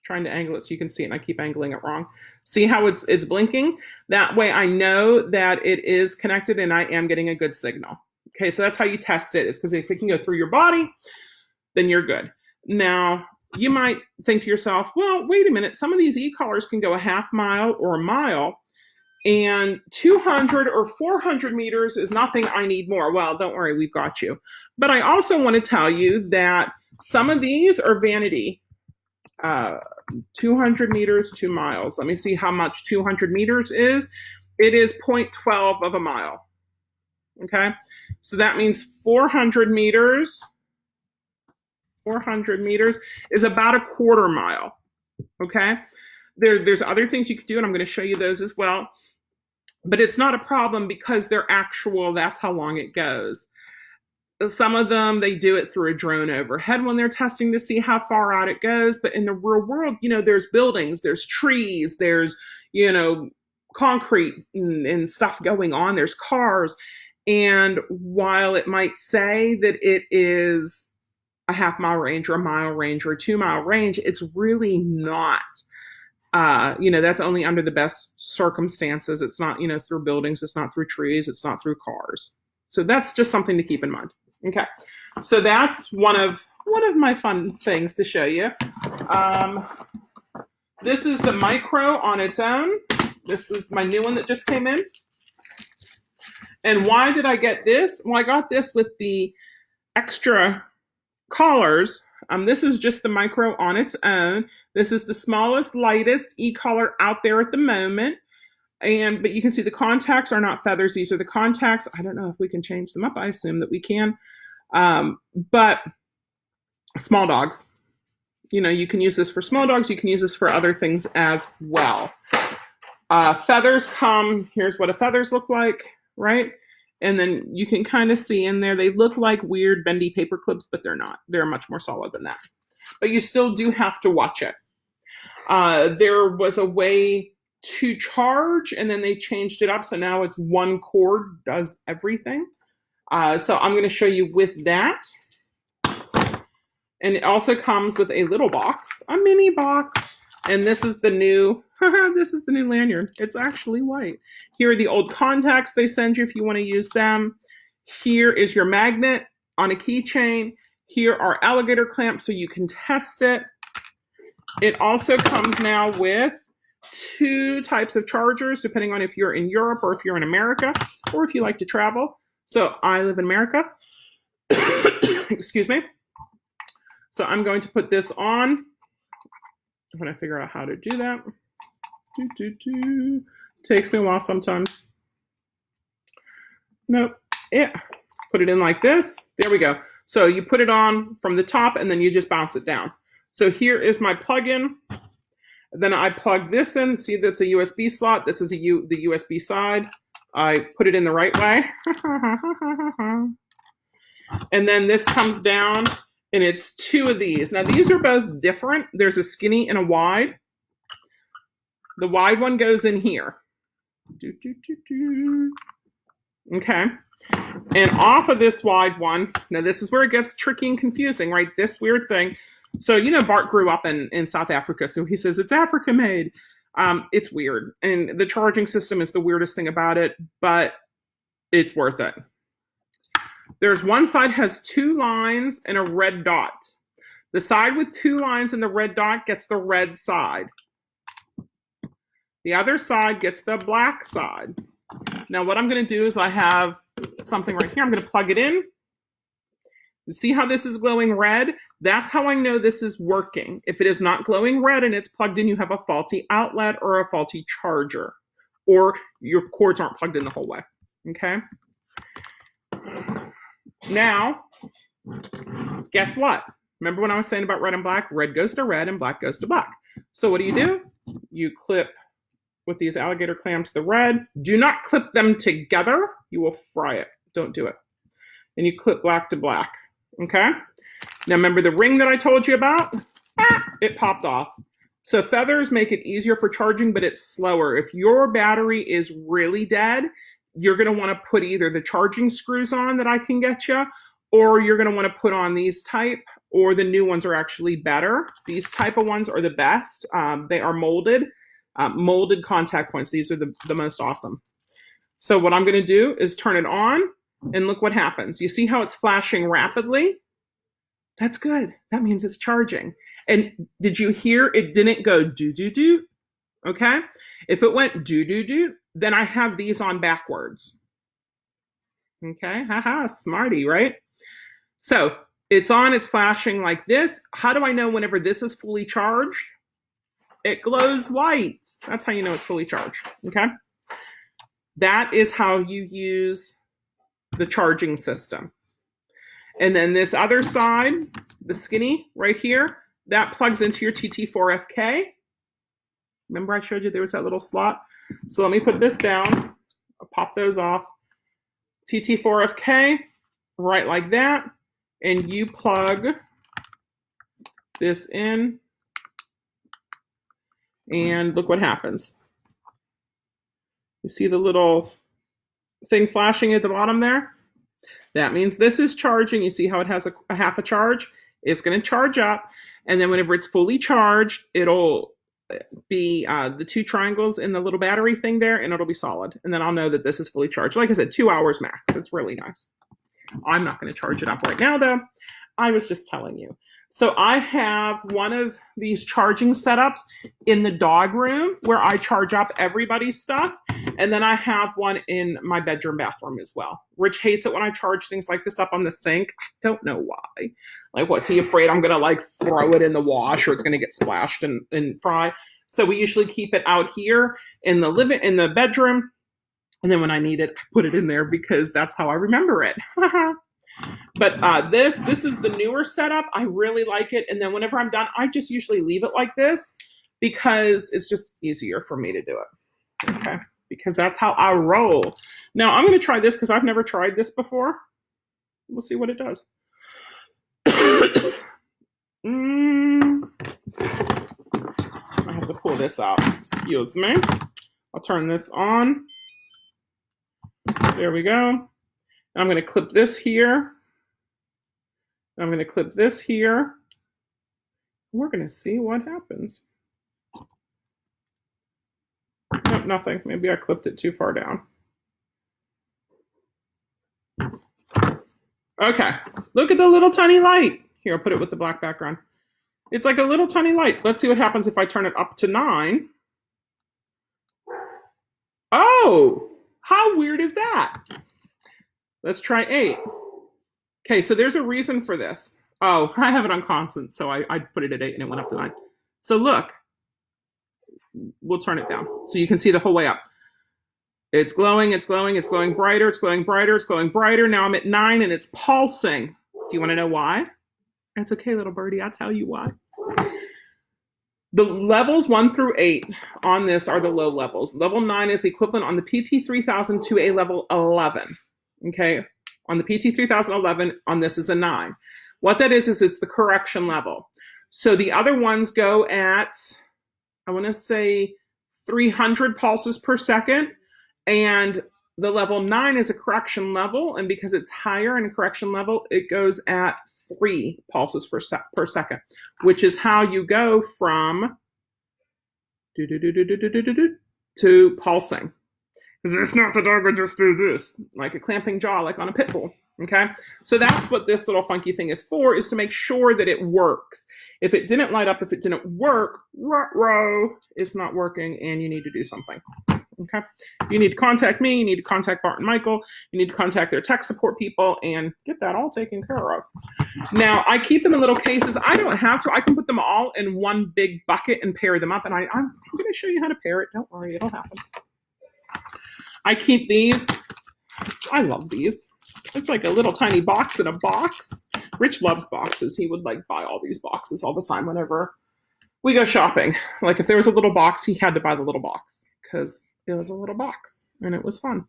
Trying to angle it so you can see it, and I keep angling it wrong. See how it's blinking? That way I know that it is connected and I am getting a good signal. Okay, so that's how you test it, is because if it can go through your body, then you're good. Now, you might think to yourself, well, wait a minute, some of these e-collars can go a half mile or a mile, and 200 or 400 meters is nothing, I need more. Well, don't worry, we've got you. But I also want to tell you that some of these are vanity. 200 meters, 2 miles. Let me see how much 200 meters is. It is 0.12 of a mile. Okay, so that means 400 meters. 400 meters is about a quarter mile. Okay, there's other things you could do, and I'm going to show you those as well. But it's not a problem because they're actual. That's how long it goes. Some of them, they do it through a drone overhead when they're testing to see how far out it goes. But in the real world, there's buildings, there's trees, there's, concrete and stuff going on. There's cars. And while it might say that it is a half mile range or a mile range or a 2 mile range, it's really not. That's only under the best circumstances. It's not, through buildings. It's not through trees. It's not through cars. So that's just something to keep in mind. Okay, so that's one of my fun things to show you. This is the Micro on its own. This is my new one that just came in. And why did I get this? Well, I got this with the extra collars. This is just the Micro on its own. This is the smallest, lightest e-collar out there at the moment. But you can see the contacts are not feathers. These are the contacts. I don't know if we can change them up. I assume that we can. But small dogs, you can use this for small dogs. You can use this for other things as well. Feathers come, here's what a feathers look like, right? And then you can kind of see in there, they look like weird bendy paper clips, but they're not. They're much more solid than that. But you still do have to watch it. There was a way to charge, and then they changed it up, so now it's one cord does everything. So I'm going to show you with that. And it also comes with a little box, a mini box, and this is the new lanyard. It's actually white. Here are the old contacts they send you if you want to use them. Here is your magnet on a keychain. Here are alligator clamps so you can test it. It also comes now with 2 types of chargers, depending on if you're in Europe or if you're in America, or if you like to travel. So I live in America. Excuse me. So I'm going to put this on. I'm going to figure out how to do that. Takes me a while sometimes. Nope. Yeah. Put it in like this. There we go. So you put it on from the top and then you just bounce it down. So here is my plug-in. Then I plug this in. See, that's a USB slot. This is the USB side. I put it in the right way. And then this comes down And it's two of these. Now, these are both different. There's a skinny and a wide. The wide one goes in here. Okay. And off of this wide one, now this is where it gets tricky and confusing, right? This weird thing. So, you know, Bart grew up in South Africa, so he says it's Africa made. It's weird. And the charging system is the weirdest thing about it, but it's worth it. There's one side has 2 lines and a red dot. The side with 2 lines and the red dot gets the red side. The other side gets the black side. Now what I'm going to do is I have something right here. I'm going to plug it in. See how this is glowing red? That's how I know this is working. If it is not glowing red and it's plugged in, you have a faulty outlet or a faulty charger, or your cords aren't plugged in the whole way. Okay? Now, guess what? Remember when I was saying about red and black? Red goes to red and black goes to black. So what do? You clip with these alligator clamps the red. Do not clip them together. You will fry it. Don't do it. And you clip black to black. Okay? Now remember the ring that I told you about? It popped off. So feathers make it easier for charging, but it's slower. If your battery is really dead, you're going to want to put either the charging screws on that I can get you, or you're going to want to put on these type, or the new ones are actually better. These type of ones are the best. They are molded contact points. These are the most awesome. So what I'm going to do is turn it on, and look what happens. You see how it's flashing rapidly? That's good. That means it's charging. And did you hear it didn't go do-do-do? Okay? If it went do-do-do, then I have these on backwards. Okay? Haha, smarty, right? So it's on, it's flashing like this. How do I know whenever this is fully charged? It glows white. That's how you know it's fully charged. Okay? That is how you use the charging system. And then this other side, the skinny right here, that plugs into your TT4FK. Remember I showed you there was that little slot? So let me put this down. I'll pop those off. TT4FK, right like that. And you plug this in. And look what happens. You see the little thing flashing at the bottom there? That means this is charging. You see how it has a half a charge? It's going to charge up. And then whenever it's fully charged, it'll be the 2 triangles in the little battery thing there, and it'll be solid. And then I'll know that this is fully charged. Like I said, 2 hours max. It's really nice. I'm not going to charge it up right now, though. I was just telling you. So I have one of these charging setups in the dog room where I charge up everybody's stuff. And then I have one in my bedroom bathroom as well. Rich hates it when I charge things like this up on the sink. I don't know why. Like, what's he afraid I'm going to like throw it in the wash or it's going to get splashed and fry? So we usually keep it out here in the bedroom. And then when I need it, I put it in there because that's how I remember it. But this is the newer setup. I really like it. And then whenever I'm done, I just usually leave it like this because it's just easier for me to do it. Okay. Because that's how I roll. Now I'm going to try this because I've never tried this before. We'll see what it does. I have to pull this out. Excuse me. I'll turn this on. There we go. I'm going to clip this here. I'm going to clip this here. We're going to see what happens. Nope, nothing. Maybe I clipped it too far down. Okay. Look at the little tiny light. Here, I'll put it with the black background. It's like a little tiny light. Let's see what happens if I turn it up to 9. Oh, how weird is that? Let's try 8. Okay, so there's a reason for this. Oh, I have it on constant, so I put it at 8 and it went up to 9. So look, we'll turn it down so you can see the whole way up. It's glowing, it's glowing, it's glowing brighter, it's glowing brighter, it's glowing brighter. Now I'm at 9 and it's pulsing. Do you want to know why? It's okay, little birdie, I'll tell you why. The levels 1 through 8 on this are the low levels. Level 9 is equivalent on the PT3000 to a level 11. Okay, on the PT3011, on this is a 9. What that is it's the correction level. So the other ones go at, I want to say 300 pulses per second, and the level 9 is a correction level, and because it's higher in a correction level, it goes at 3 pulses per second, which is how you go from to pulsing. Because if not, the dog would just do this, like a clamping jaw, like on a pit bull. Okay, so that's what this little funky thing is for, is to make sure that it works. If it didn't light up, if it didn't work, it's not working, and you need to do something. Okay, you need to contact me, you need to contact Bart and Michael, you need to contact their tech support people and get that all taken care of. Now, I keep them in little cases. I don't have to. I can put them all in one big bucket and pair them up, and I'm going to show you how to pair it. Don't worry, it'll happen. I keep these. I love these. It's like a little tiny box in a box. Rich loves boxes. He would like buy all these boxes all the time whenever we go shopping. Like if there was a little box, he had to buy the little box because it was a little box and it was fun.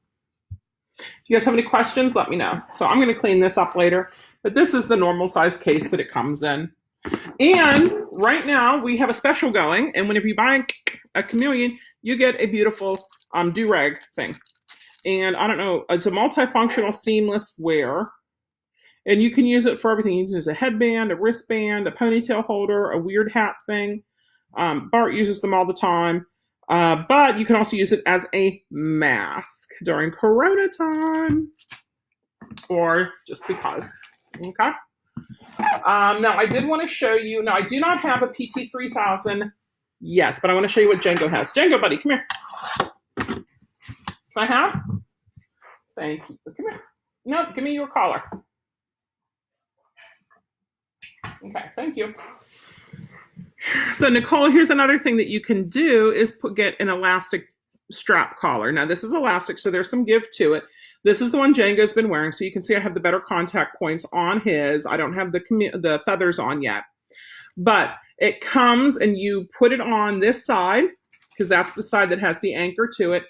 If you guys have any questions, let me know. So I'm going to clean this up later, but this is the normal size case that it comes in. And right now we have a special going, and whenever you buy a Chameleon, you get a beautiful do-rag thing. And I don't know, it's a multifunctional seamless wear, and you can use it for everything. You can use a headband, a wristband, a ponytail holder, a weird hat thing. Bart uses them all the time, but you can also use it as a mask during Corona time, or just because. Okay. Now I did want to show you. Now I do not have a PT3000 yet, but I want to show you what Django has. Django, buddy, come here. I have? Thank you. Come here. No, give me your collar. Okay, thank you. So Nicole, here's another thing that you can do is get an elastic strap collar. Now this is elastic, so there's some give to it. This is the one Django's been wearing, so you can see I have the better contact points on his. I don't have the feathers on yet. But it comes and you put it on this side, because that's the side that has the anchor to it,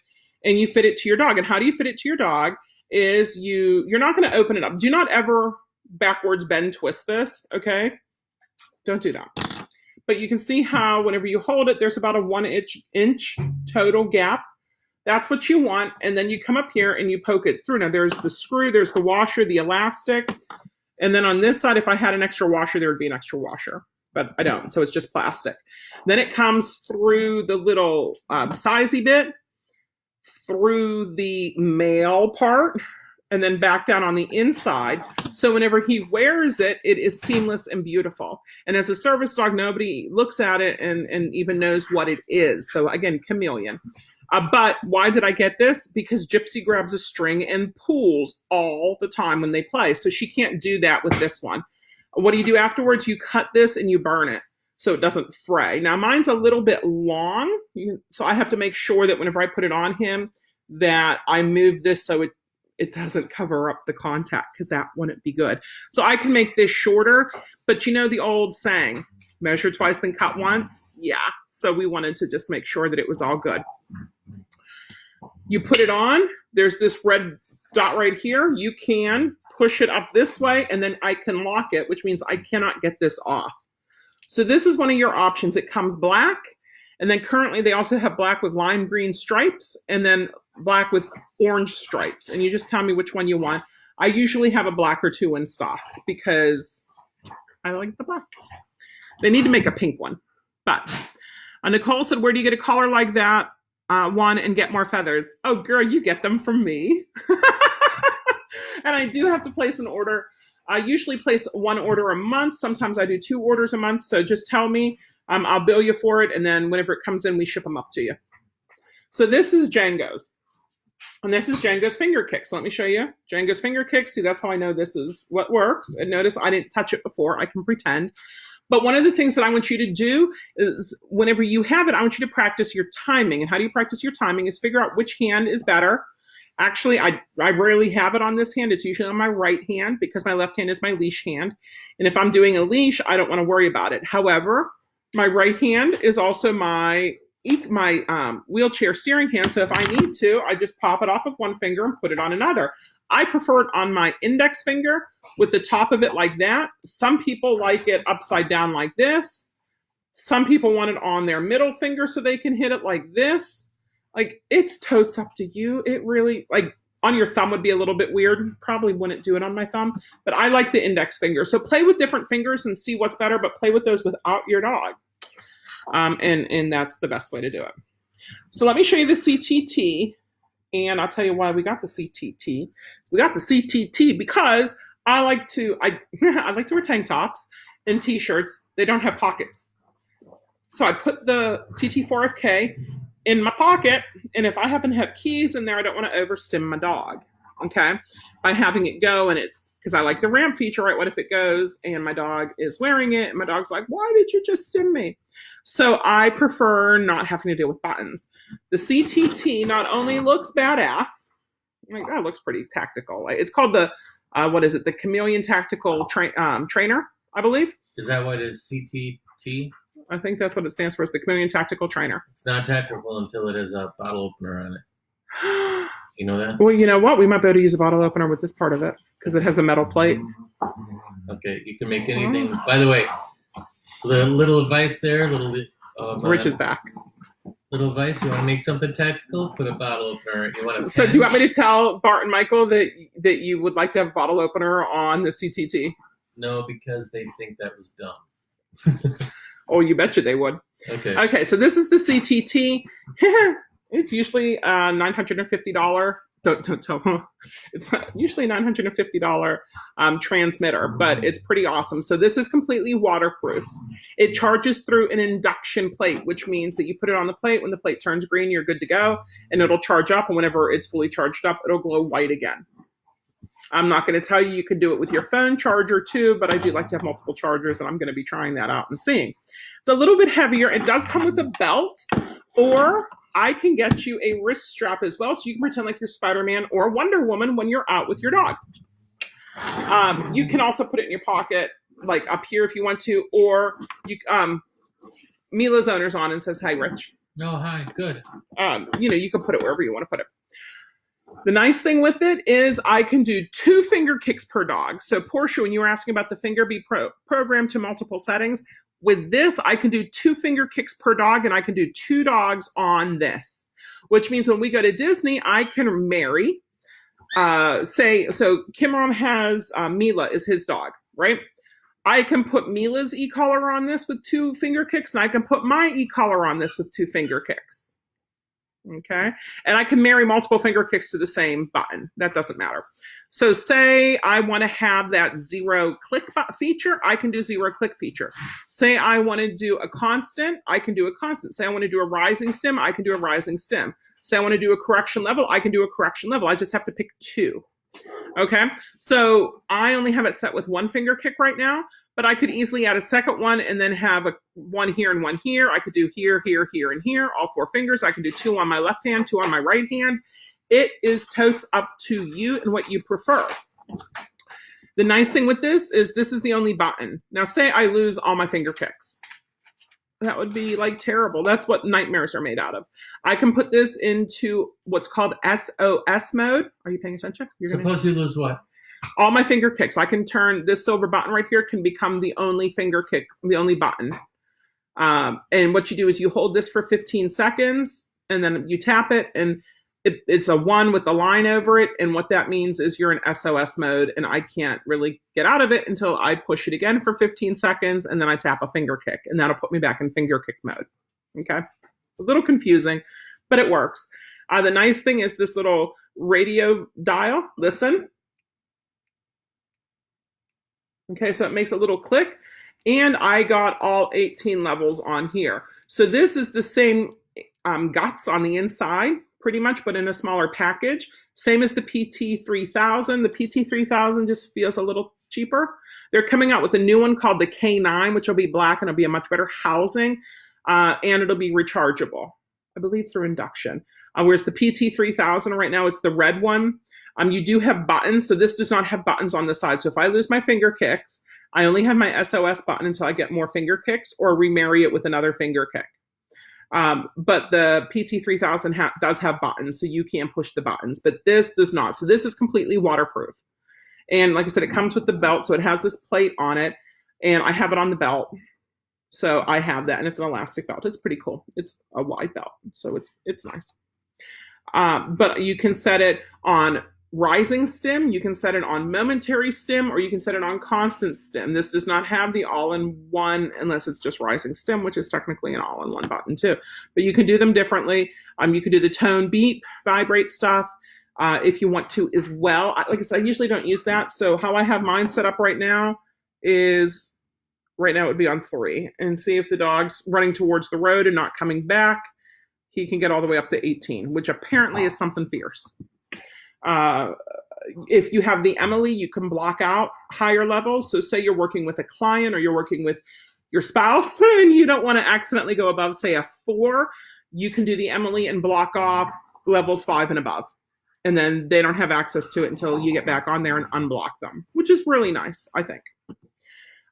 and you fit it to your dog. And how do you fit it to your dog is you're not going to open it up. Do not ever backwards bend twist this, okay? Don't do that. But you can see how whenever you hold it, there's about a 1 inch total gap. That's what you want. And then you come up here and you poke it through. Now there's the screw, there's the washer, the elastic. And then on this side, if I had an extra washer, there would be an extra washer. But I don't, so it's just plastic. Then it comes through the little sizey bit, through the male part, and then back down on the inside. So whenever he wears it, it is seamless and beautiful. And as a service dog, nobody looks at it and even knows what it is. So again, Chameleon. But why did I get this? Because Gypsy grabs a string and pulls all the time when they play. So she can't do that with this one. What do you do afterwards? You cut this and you burn it so it doesn't fray. Now mine's a little bit long, so I have to make sure that whenever I put it on him that I move this so it doesn't cover up the contact, because that wouldn't be good. So I can make this shorter, but you know the old saying, measure twice and cut once? Yeah, so we wanted to just make sure that it was all good. You put it on, there's this red dot right here. You can push it up this way, and then I can lock it, which means I cannot get this off. So this is one of your options. It comes black, and then currently they also have black with lime green stripes, and then black with orange stripes. And you just tell me which one you want. I usually have a black or two in stock because I like the black. They need to make a pink one. But Nicole said, where do you get a collar like that one and get more feathers? Oh, girl, you get them from me. And I do have to place an order. I usually place one order a month. Sometimes I do 2 orders a month. So just tell me. I'll bill you for it. And then whenever it comes in, we ship them up to you. So this is Django's. And this is Django's finger kicks. Let me show you. Django's finger kicks. See, that's how I know this is what works. And notice I didn't touch it before. I can pretend. But one of the things that I want you to do is whenever you have it, I want you to practice your timing. And how do you practice your timing is figure out which hand is better. Actually, I rarely have it on this hand. It's usually on my right hand because my left hand is my leash hand. And if I'm doing a leash, I don't want to worry about it. However, my right hand is also my wheelchair steering hand. So if I need to, I just pop it off of one finger and put it on another. I prefer it on my index finger with the top of it like that. Some people like it upside down like this. Some people want it on their middle finger so they can hit it like this. Like, it's totes up to you. It really, like, on your thumb would be a little bit weird. Probably wouldn't do it on my thumb, but I like the index finger. So play with different fingers and see what's better, but play with those without your dog. And that's the best way to do it. So let me show you the CTT, and I'll tell you why we got the CTT. We got the CTT because I like to wear tank tops and t-shirts. They don't have pockets. So I put the TT4FK in my pocket, and if I happen to have keys in there, I don't want to overstim my dog, okay? By having it go, and it's because I like the ramp feature, right? What if it goes and my dog is wearing it and my dog's like, why did you just stim me? So I prefer not having to deal with buttons. The CTT not only looks badass, like that looks pretty tactical. It's called the, the Chameleon Tactical Trainer, I believe. Is that what is CTT? I think that's what it stands for, is the Chameleon Tactical Trainer. It's not tactical until it has a bottle opener on it. You know that? Well, you know what? We might be able to use a bottle opener with this part of it because it has a metal plate. Okay, you can make anything. By the way, little advice there. Rich is back. Little advice. You want to make something tactical? Put a bottle opener. You want to. So, do you want me to tell Bart and Michael that you would like to have a bottle opener on the CTT? No, because they think that was dumb. Oh, you betcha they would. Okay. Okay, so this is the CTT. It's usually $950. It's usually $950 transmitter, but it's pretty awesome. So this is completely waterproof. It charges through an induction plate, which means that you put it on the plate. When the plate turns green, you're good to go, and it'll charge up. And whenever it's fully charged up, it'll glow white again. I'm not going to tell you can do it with your phone charger too, but I do like to have multiple chargers, and I'm going to be trying that out and seeing. It's a little bit heavier. It does come with a belt, or I can get you a wrist strap as well, so you can pretend like you're Spider-Man or Wonder Woman when you're out with your dog. You can also put it in your pocket, like up here if you want to, or you. Mila's owner's on and says, "Hi, Rich." No, hi, good. You can put it wherever you want to put it. The nice thing with it is I can do 2 finger kicks per dog. So Portia, when you were asking about the finger be programmed to multiple settings, with this, I can do 2 finger kicks per dog, and I can do 2 dogs on this, which means when we go to Disney, I can marry, so Kimram has, Mila is his dog, right? I can put Mila's e-collar on this with 2 finger kicks, and I can put my e-collar on this with 2 finger kicks. Okay, and I can marry multiple finger kicks to the same button. That doesn't matter. So say I want to have that 0 click feature, I can do 0 click feature. Say I want to do a constant, I can do a constant. Say I want to do a rising stem, I can do a rising stem. Say I want to do a correction level, I can do a correction level. I just have to pick 2. Okay, so I only have it set with 1 finger kick right now, but I could easily add a second one and then have a 1 here and 1 here. I could do here, here, here, and here, all 4 fingers. I can do 2 on my left hand, 2 on my right hand. It is totes up to you and what you prefer. The nice thing with this is the only button. Now say I lose all my finger kicks. That would be like terrible. That's what nightmares are made out of. I can put this into what's called SOS mode. Are you paying attention? Suppose you lose what? All my finger kicks. I can turn this silver button right here can become the only finger kick, the only button. And what you do is you hold this for 15 seconds and then you tap it, and it's a 1 with the line over it. And what that means is you're in SOS mode, and I can't really get out of it until I push it again for 15 seconds. And then I tap a finger kick, and that'll put me back in finger kick mode. Okay. A little confusing, but it works. The nice thing is this little radio dial. Listen. Okay, so it makes a little click, and I got all 18 levels on here. So this is the same guts on the inside, pretty much, but in a smaller package. Same as the PT3000. The PT3000 just feels a little cheaper. They're coming out with a new one called the Canine, which will be black, and it'll be a much better housing, and it'll be rechargeable, I believe, through induction. Whereas the PT3000 right now, it's the red one. You do have buttons, so this does not have buttons on the side. So if I lose my finger kicks, I only have my SOS button until I get more finger kicks or remarry it with another finger kick. But the PT3000 does have buttons, so you can push the buttons, but this does not. So this is completely waterproof. And like I said, it comes with the belt, so it has this plate on it, and I have it on the belt. So I have that, and it's an elastic belt. It's pretty cool. It's a wide belt, so it's nice. But you can set it on rising stim, you can set it on momentary stim, or you can set it on constant stim. This does not have the all-in-one unless it's just rising stim, which is technically an all-in-one button too. But you can do them differently. You can do the tone, beep, vibrate stuff if you want to as well. Like I said, I usually don't use that. So how I have mine set up right now is, right now it would be on 3. And see if the dog's running towards the road and not coming back, he can get all the way up to 18, which apparently is something fierce. If you have the Emily, you can block out higher levels. So say you're working with a client or you're working with your spouse and you don't want to accidentally go above, say, a 4, you can do the Emily and block off levels 5 and above. And then they don't have access to it until you get back on there and unblock them, which is really nice, I think.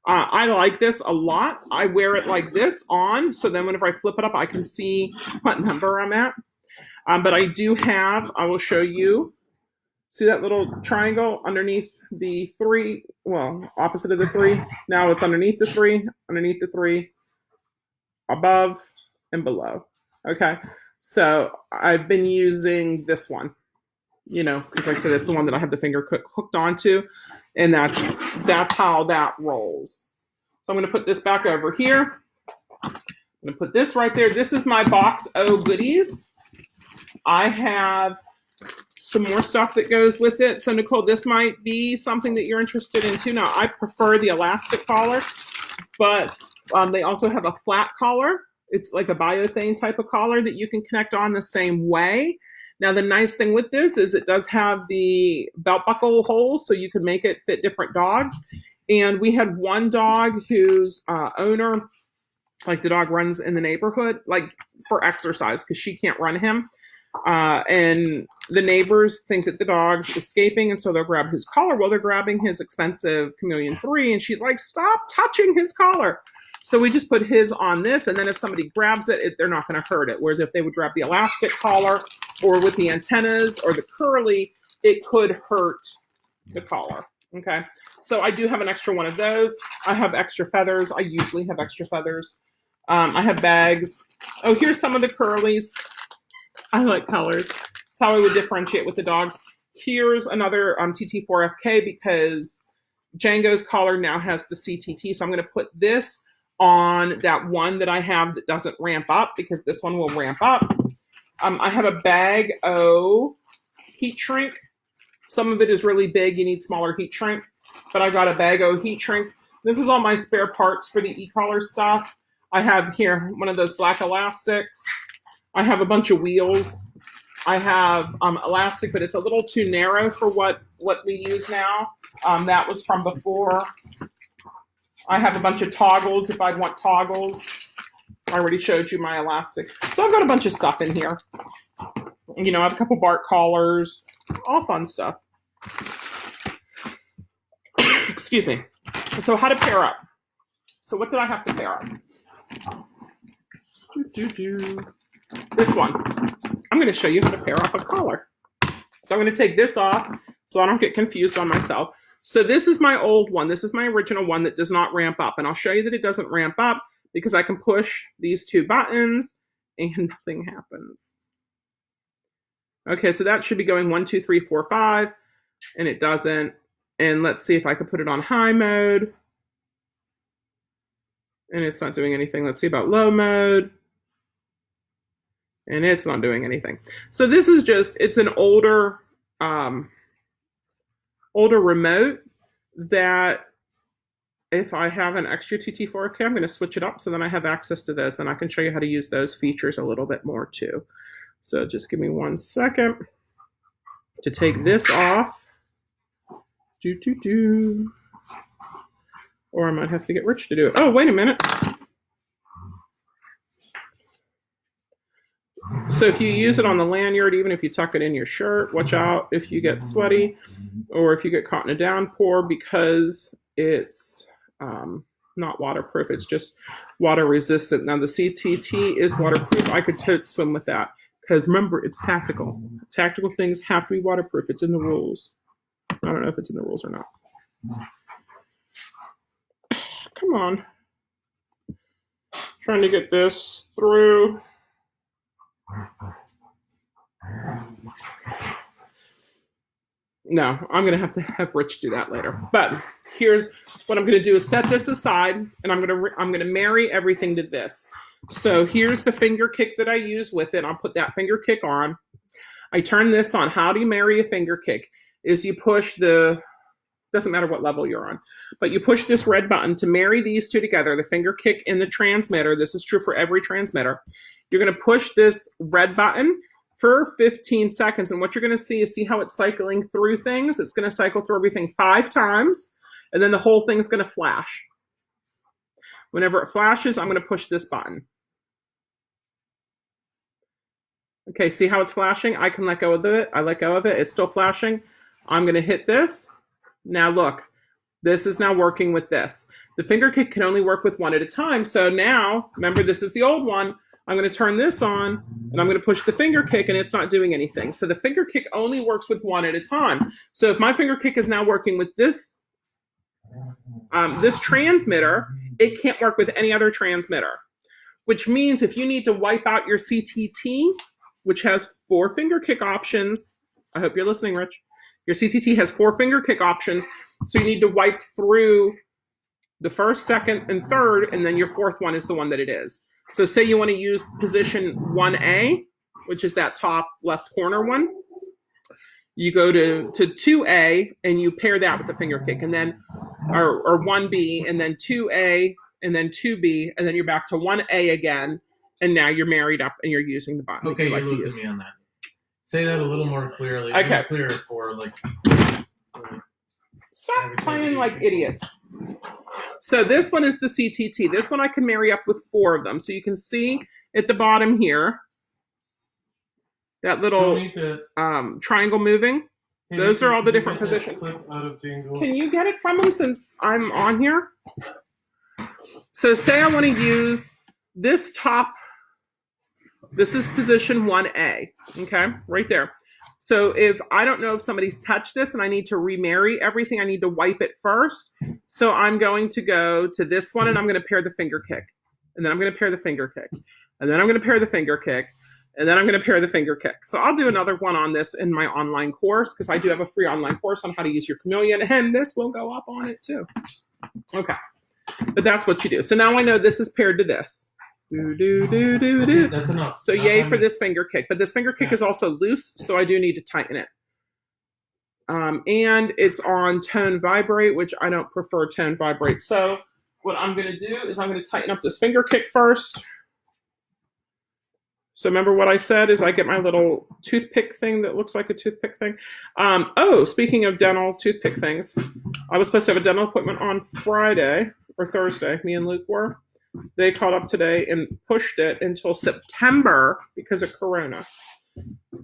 I like this a lot. I wear it like this on, so then whenever I flip it up, I can see what number I'm at. But I do have, I will show you, see that little triangle underneath the 3, well, opposite of the 3. Now it's underneath the 3, above and below. Okay, so I've been using this one, you know, because like I said, it's the one that I have the finger hooked onto, and that's how that rolls. So I'm going to put this back over here. I'm going to put this right there. This is my box O goodies. I have some more stuff that goes with it. So Nicole, this might be something that you're interested in too. Now, I prefer the elastic collar, but they also have a flat collar. It's like a biothane type of collar that you can connect on the same way. Now, the nice thing with this is it does have the belt buckle holes, so you can make it fit different dogs. And we had one dog whose owner, like the dog runs in the neighborhood, like for exercise, because she can't run him. And the neighbors think that the dog's escaping, and so they'll grab his collar. Well, they're grabbing his expensive Chameleon 3, and she's like, stop touching his collar. So we just put his on this, and then if somebody grabs it, they're not going to hurt it. Whereas if they would grab the elastic collar or with the antennas or the curly, it could hurt the collar. Okay, so I do have an extra one of those. I have extra feathers. I usually have extra feathers. I have bags. Oh, here's some of the curlies. I like colors. That's how I would differentiate with the dogs. Here's another TT4FK because Django's collar now has the CTT. So I'm going to put this on that one that I have that doesn't ramp up because this one will ramp up. I have a bag O heat shrink. Some of it is really big. You need smaller heat shrink. But I've got a bag O heat shrink. This is all my spare parts for the e-collar stuff. I have here one of those black elastics. I have a bunch of wheels. I have elastic, but it's a little too narrow for what we use now. That was from before. I have a bunch of toggles if I'd want toggles. I already showed you my elastic. So I've got a bunch of stuff in here. You know, I have a couple Bart collars, all fun stuff. Excuse me. So how to pair up. So what did I have to pair up? This one. I'm going to show you how to pair up a collar. So I'm going to take this off so I don't get confused on myself. So this is my old one. This is my original one that does not ramp up. And I'll show you that it doesn't ramp up because I can push these 2 buttons and nothing happens. Okay, so that should be going 1, 2, 3, 4, 5, and it doesn't. And let's see if I could put it on high mode. And it's not doing anything. Let's see about low mode. And it's not doing anything. So this is just, it's an older remote that if I have an extra TT4FK, I'm going to switch it up so then I have access to this and I can show you how to use those features a little bit more too. So just give me 1 second to take this off. Or I might have to get Rich to do it. Oh, wait a minute. So if you use it on the lanyard, even if you tuck it in your shirt, watch out if you get sweaty or if you get caught in a downpour because it's not waterproof. It's just water resistant. Now the CTT is waterproof. I could tote swim with that because remember, it's tactical. Tactical things have to be waterproof. It's in the rules. I don't know if it's in the rules or not. Come on. Trying to get this through. No, I'm going to have Rich do that later. But here's what I'm going to do is set this aside, and I'm going to marry everything to this. So here's the finger kick that I use with it. I'll put that finger kick on. I turn this on. How do you marry a finger kick? Is you push the, doesn't matter what level you're on, but you push this red button to marry these two together, the finger kick and the transmitter. This is true for every transmitter. You're going to push this red button for 15 seconds. And what you're going to see how it's cycling through things. It's going to cycle through everything 5 times, and then the whole thing's going to flash. Whenever it flashes, I'm going to push this button. Okay, see how it's flashing? I can let go of it. I let go of it. It's still flashing. I'm going to hit this. Now look, this is now working with this. The finger kick can only work with one at a time. So now, remember, this is the old one. I'm going to turn this on, and I'm going to push the finger kick, and it's not doing anything. So the finger kick only works with one at a time. So if my finger kick is now working with this, this transmitter, it can't work with any other transmitter, which means if you need to wipe out your CTT, which has 4 finger kick options, I hope you're listening, Rich. Your CTT has 4 finger kick options, so you need to wipe through the first, second, and third, and then your 4th one is the one that it is. So say you want to use position 1A, which is that top left corner one. You go to 2A, and you pair that with the finger kick, and then, or 1B, and then 2A, and then 2B, and then you're back to 1A again, and now you're married up, and you're using the button. Okay, you're losing me on that. Say that a little more clearly. Okay. Clearer for like. Stop playing like idiots. So this one is the CTT. This one I can marry up with 4 of them. So you can see at the bottom here, that little triangle moving. Those are all the different positions. Can you get it from him since I'm on here? So say I want to use this top. This is position 1A, okay, right there. So if I don't know if somebody's touched this and I need to remarry everything, I need to wipe it first. So I'm going to go to this one, and I'm going to pair the finger kick. And then I'm going to pair the finger kick. And then I'm going to pair the finger kick. And then I'm going to pair the finger kick. So I'll do another one on this in my online course, because I do have a free online course on how to use your Chameleon, and this will go up on it too. Okay, but that's what you do. So now I know this is paired to this. Okay, that's enough. So yay for this finger kick. But this finger kick is also loose, so I do need to tighten it. And it's on tone vibrate, which I don't prefer tone vibrate. So what I'm going to do is I'm going to tighten up this finger kick first. So remember what I said is I get my little toothpick thing that looks like a toothpick thing. Oh, speaking of dental toothpick things, I was supposed to have a dental appointment on Friday or Thursday. Me and Luke were. They caught up today and pushed it until September because of Corona.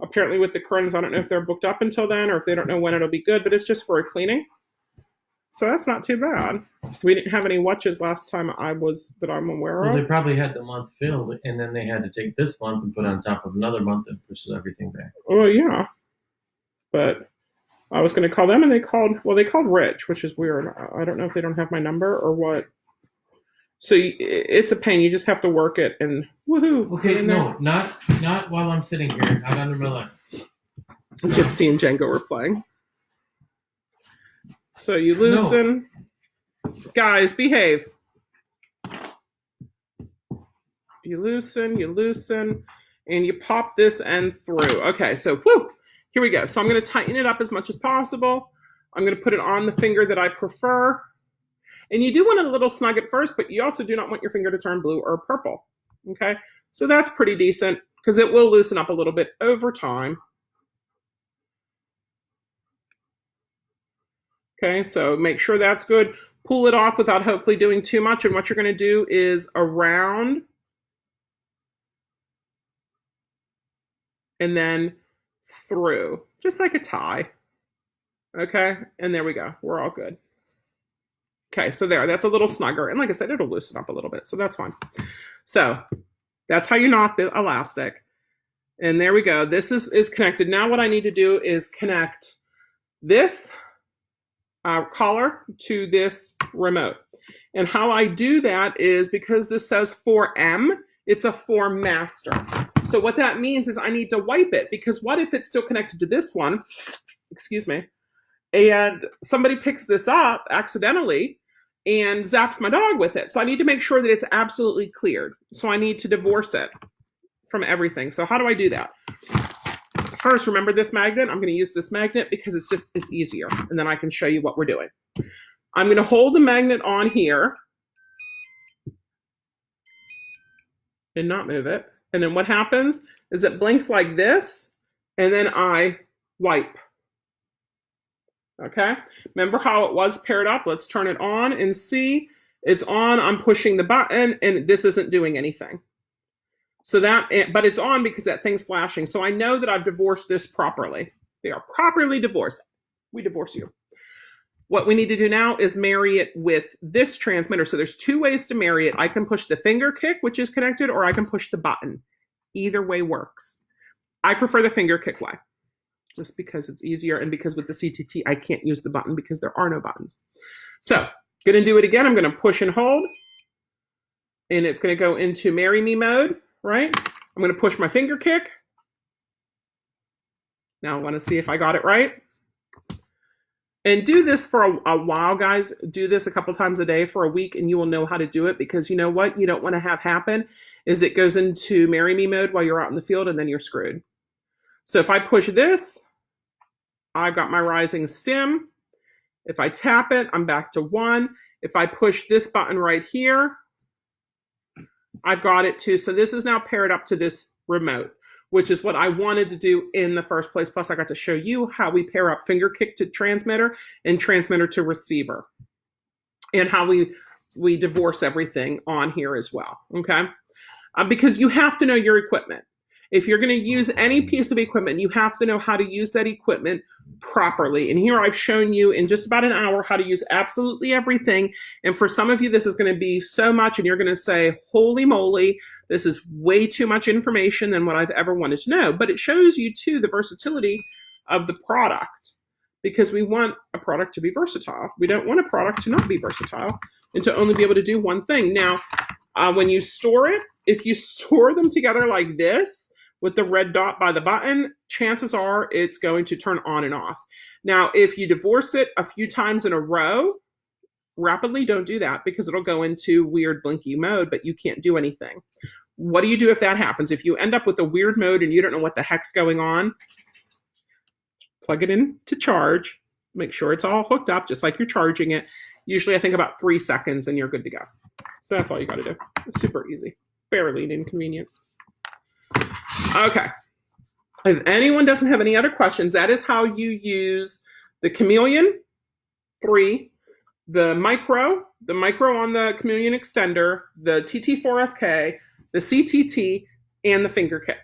Apparently with the Coronas, I don't know if they're booked up until then or if they don't know when it'll be good, but it's just for a cleaning. So that's not too bad. We didn't have any watches last time that I'm aware of. Well, they probably had the month filled, and then they had to take this month and put it on top of another month and pushes everything back. Oh, yeah. But I was going to call them, and they called Rich, which is weird. I don't know if they don't have my number or what. So it's a pain. You just have to work it and woohoo. Okay, no, not while I'm sitting here, not under my legs. Gypsy and Django were playing. So you loosen. No. Guys, behave. You loosen, and you pop this end through. Okay, so here we go. So I'm going to tighten it up as much as possible. I'm going to put it on the finger that I prefer. And you do want it a little snug at first, but you also do not want your finger to turn blue or purple. Okay, so that's pretty decent because it will loosen up a little bit over time. Okay, so make sure that's good. Pull it off without hopefully doing too much. And what you're going to do is around and then through, just like a tie. Okay, and there we go. We're all good. Okay, so that's a little snugger. And like I said, it'll loosen up a little bit, so that's fine. So that's how you knot the elastic. And there we go. This is connected. Now what I need to do is connect this collar to this remote. And how I do that is because this says 4M, it's a 4 master. So what that means is I need to wipe it, because what if it's still connected to this one, excuse me, and somebody picks this up accidentally and zaps my dog with it. So I need to make sure that it's absolutely cleared. So I need to divorce it from everything. So how do I do that? First, remember this magnet? I'm going to use this magnet because it's easier. And then I can show you what we're doing. I'm going to hold the magnet on here and not move it. And then what happens is it blinks like this, and then I wipe. Okay, remember how it was paired up? Let's turn it on and see. It's on. I'm pushing the button, and this isn't doing anything. So but it's on because that thing's flashing. So I know that I've divorced this properly. They are properly divorced. We divorce you. What we need to do now is marry it with this transmitter. So there's 2 ways to marry it. I can push the finger kick, which is connected, or I can push the button. Either way works. I prefer the finger kick way, just because it's easier, and because with the CTT, I can't use the button because there are no buttons. So, gonna do it again. I'm gonna push and hold, and it's gonna go into marry me mode, right? I'm gonna push my finger kick. Now I wanna see if I got it right. And do this for a while, guys. Do this a couple times a day for a week, and you will know how to do it, because you know what you don't want to have happen is it goes into marry me mode while you're out in the field, and then you're screwed. So if I push this, I've got my rising stem. If I tap it, I'm back to 1. If I push this button right here, I've got it too. So this is now paired up to this remote, which is what I wanted to do in the first place. Plus, I got to show you how we pair up finger kick to transmitter and transmitter to receiver, and how we divorce everything on here as well, okay? Because you have to know your equipment. If you're going to use any piece of equipment, you have to know how to use that equipment properly. And here I've shown you in just about an hour how to use absolutely everything. And for some of you, this is going to be so much, and you're going to say, holy moly, this is way too much information than what I've ever wanted to know. But it shows you, too, the versatility of the product, because we want a product to be versatile. We don't want a product to not be versatile and to only be able to do one thing. Now, when you store it, if you store them together like this, with the red dot by the button, chances are it's going to turn on and off. Now, if you divorce it a few times in a row, rapidly, don't do that, because it'll go into weird blinky mode, but you can't do anything. What do you do if that happens? If you end up with a weird mode and you don't know what the heck's going on, plug it in to charge, make sure it's all hooked up just like you're charging it. Usually I think about 3 seconds and you're good to go. So that's all you got to do. It's super easy, barely an inconvenience. Okay, if anyone doesn't have any other questions, that is how you use the Chameleon 3, the Micro on the Chameleon extender, the TT4FK, the CTT, and the finger kick.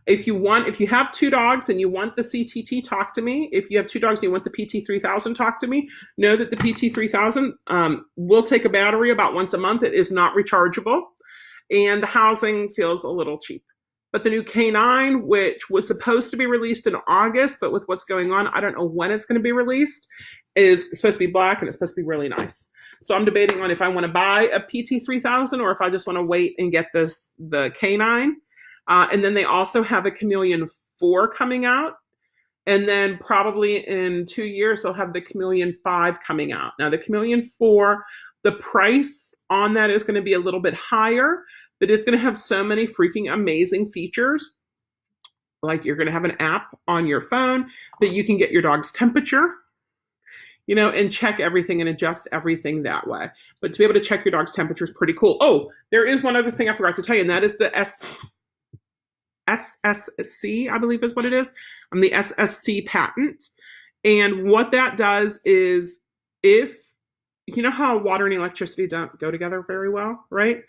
If you have 2 dogs and you want the CTT, talk to me. If you have 2 dogs and you want the PT3000, talk to me. Know that the PT3000 will take a battery about once a month. It is not rechargeable. And the housing feels a little cheap. But the new Canine, which was supposed to be released in August, but with what's going on, I don't know when it's going to be released, is supposed to be black, and it's supposed to be really nice. So I'm debating on if I want to buy a PT3000 or if I just want to wait and get the Canine. And then they also have a Chameleon 4 coming out. And then probably in 2 years, they'll have the Chameleon 5 coming out. Now, the Chameleon 4, the price on that is going to be a little bit higher, but it's going to have so many freaking amazing features. Like, you're going to have an app on your phone that you can get your dog's temperature, and check everything and adjust everything that way. But to be able to check your dog's temperature is pretty cool. Oh, there is one other thing I forgot to tell you, and that is the SSC, I believe is what it is. The SSC patent. And what that does is, if you know how water and electricity don't go together very well, right?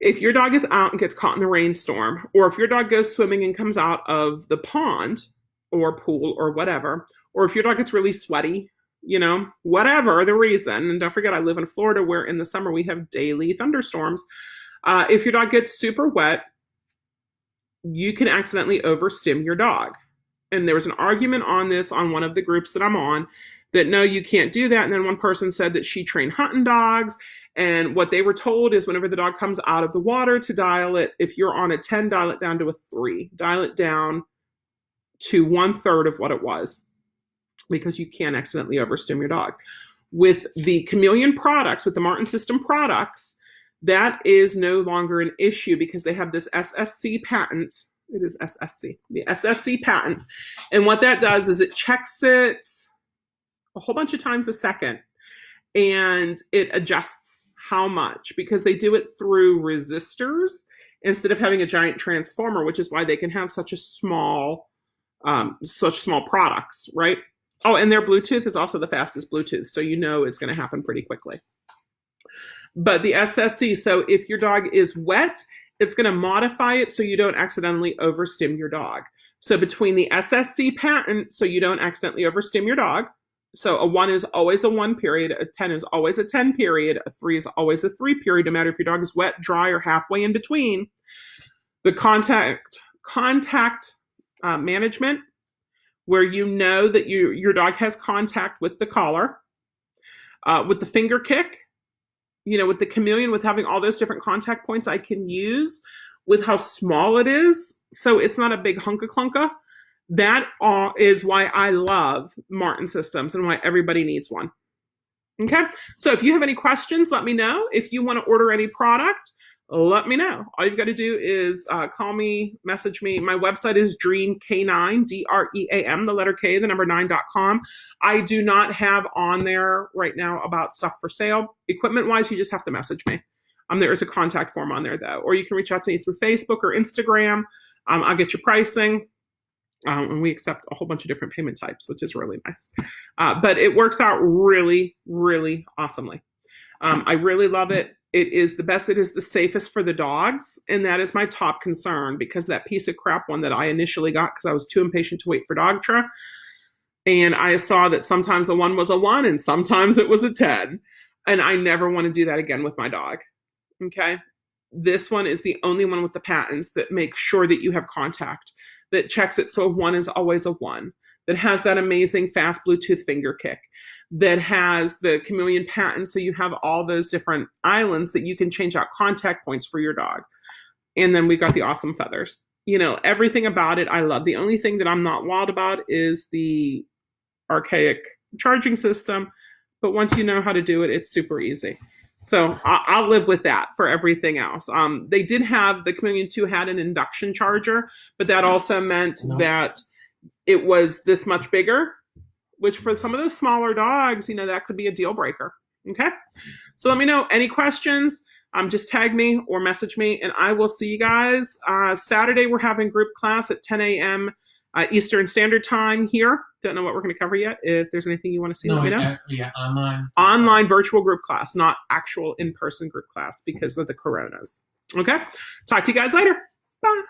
If your dog is out and gets caught in the rainstorm, or if your dog goes swimming and comes out of the pond or pool or whatever, or if your dog gets really sweaty whatever the reason. And don't forget, I live in Florida where in the summer we have daily thunderstorms. If your dog gets super wet, you can accidentally overstim your dog. And there was an argument on this on one of the groups that I'm on that no, you can't do that. And then one person said that she trained hunting dogs. And what they were told is whenever the dog comes out of the water to dial it, if you're on a 10, dial it down to a 3. Dial it down to 1/3 of what it was, because you can accidentally overstim your dog. With the Chameleon products, with the Martin System products, that is no longer an issue because they have this SSC patent. It is SSC, the SSC patent. And what that does is it checks it a whole bunch of times a second, and it adjusts how much, because they do it through resistors instead of having a giant transformer, which is why they can have such small products, right? Oh, and their Bluetooth is also the fastest Bluetooth, so it's going to happen pretty quickly. But the SSC, so if your dog is wet, it's going to modify it so you don't accidentally overstim your dog. So between the SSC patent, so you don't accidentally overstim your dog, so a 1 is always a 1 period, a 10 is always a 10 period, a 3 is always a 3 period, no matter if your dog is wet, dry, or halfway in between. The contact management, where that your dog has contact with the collar, with the finger kick, with the Chameleon, with having all those different contact points I can use with how small it is, so it's not a big hunka-clunka. That is why I love Martin Systems and why everybody needs one. Okay, so if you have any questions, let me know. If you want to order any product, let me know. All you've got to do is call me, message me. My website is Dream Canine, DREAM, the letter K, the number 9.com. I do not have on there right now about stuff for sale. Equipment-wise, you just have to message me. There is a contact form on there, though. Or you can reach out to me through Facebook or Instagram. I'll get you pricing. And we accept a whole bunch of different payment types, which is really nice. But it works out really, really awesomely. I really love it. It is the best. It is the safest for the dogs. And that is my top concern, because that piece of crap one that I initially got because I was too impatient to wait for Dogtra. And I saw that sometimes a 1 was a 1 and sometimes it was a 10. And I never want to do that again with my dog. Okay. This one is the only one with the patents that makes sure that you have contact, that checks it so a 1 is always a 1, that has that amazing fast Bluetooth finger kick, that has the Chameleon patent so you have all those different islands that you can change out contact points for your dog. And then we've got the awesome feathers. Everything about it I love. The only thing that I'm not wild about is the archaic charging system, but once you know how to do it, it's super easy. So I'll live with that for everything else. They did have, the Chameleon 2 had an induction charger, but that also meant that it was this much bigger, which for some of those smaller dogs, that could be a deal breaker. Okay. So let me know any questions. Just tag me or message me, and I will see you guys. Saturday, we're having group class at 10 a.m. Eastern Standard Time here. Don't know what we're going to cover yet. If there's anything you want to see, let me know. Online. Online virtual group class, not actual in-person group class because of the coronas. Okay? Talk to you guys later. Bye.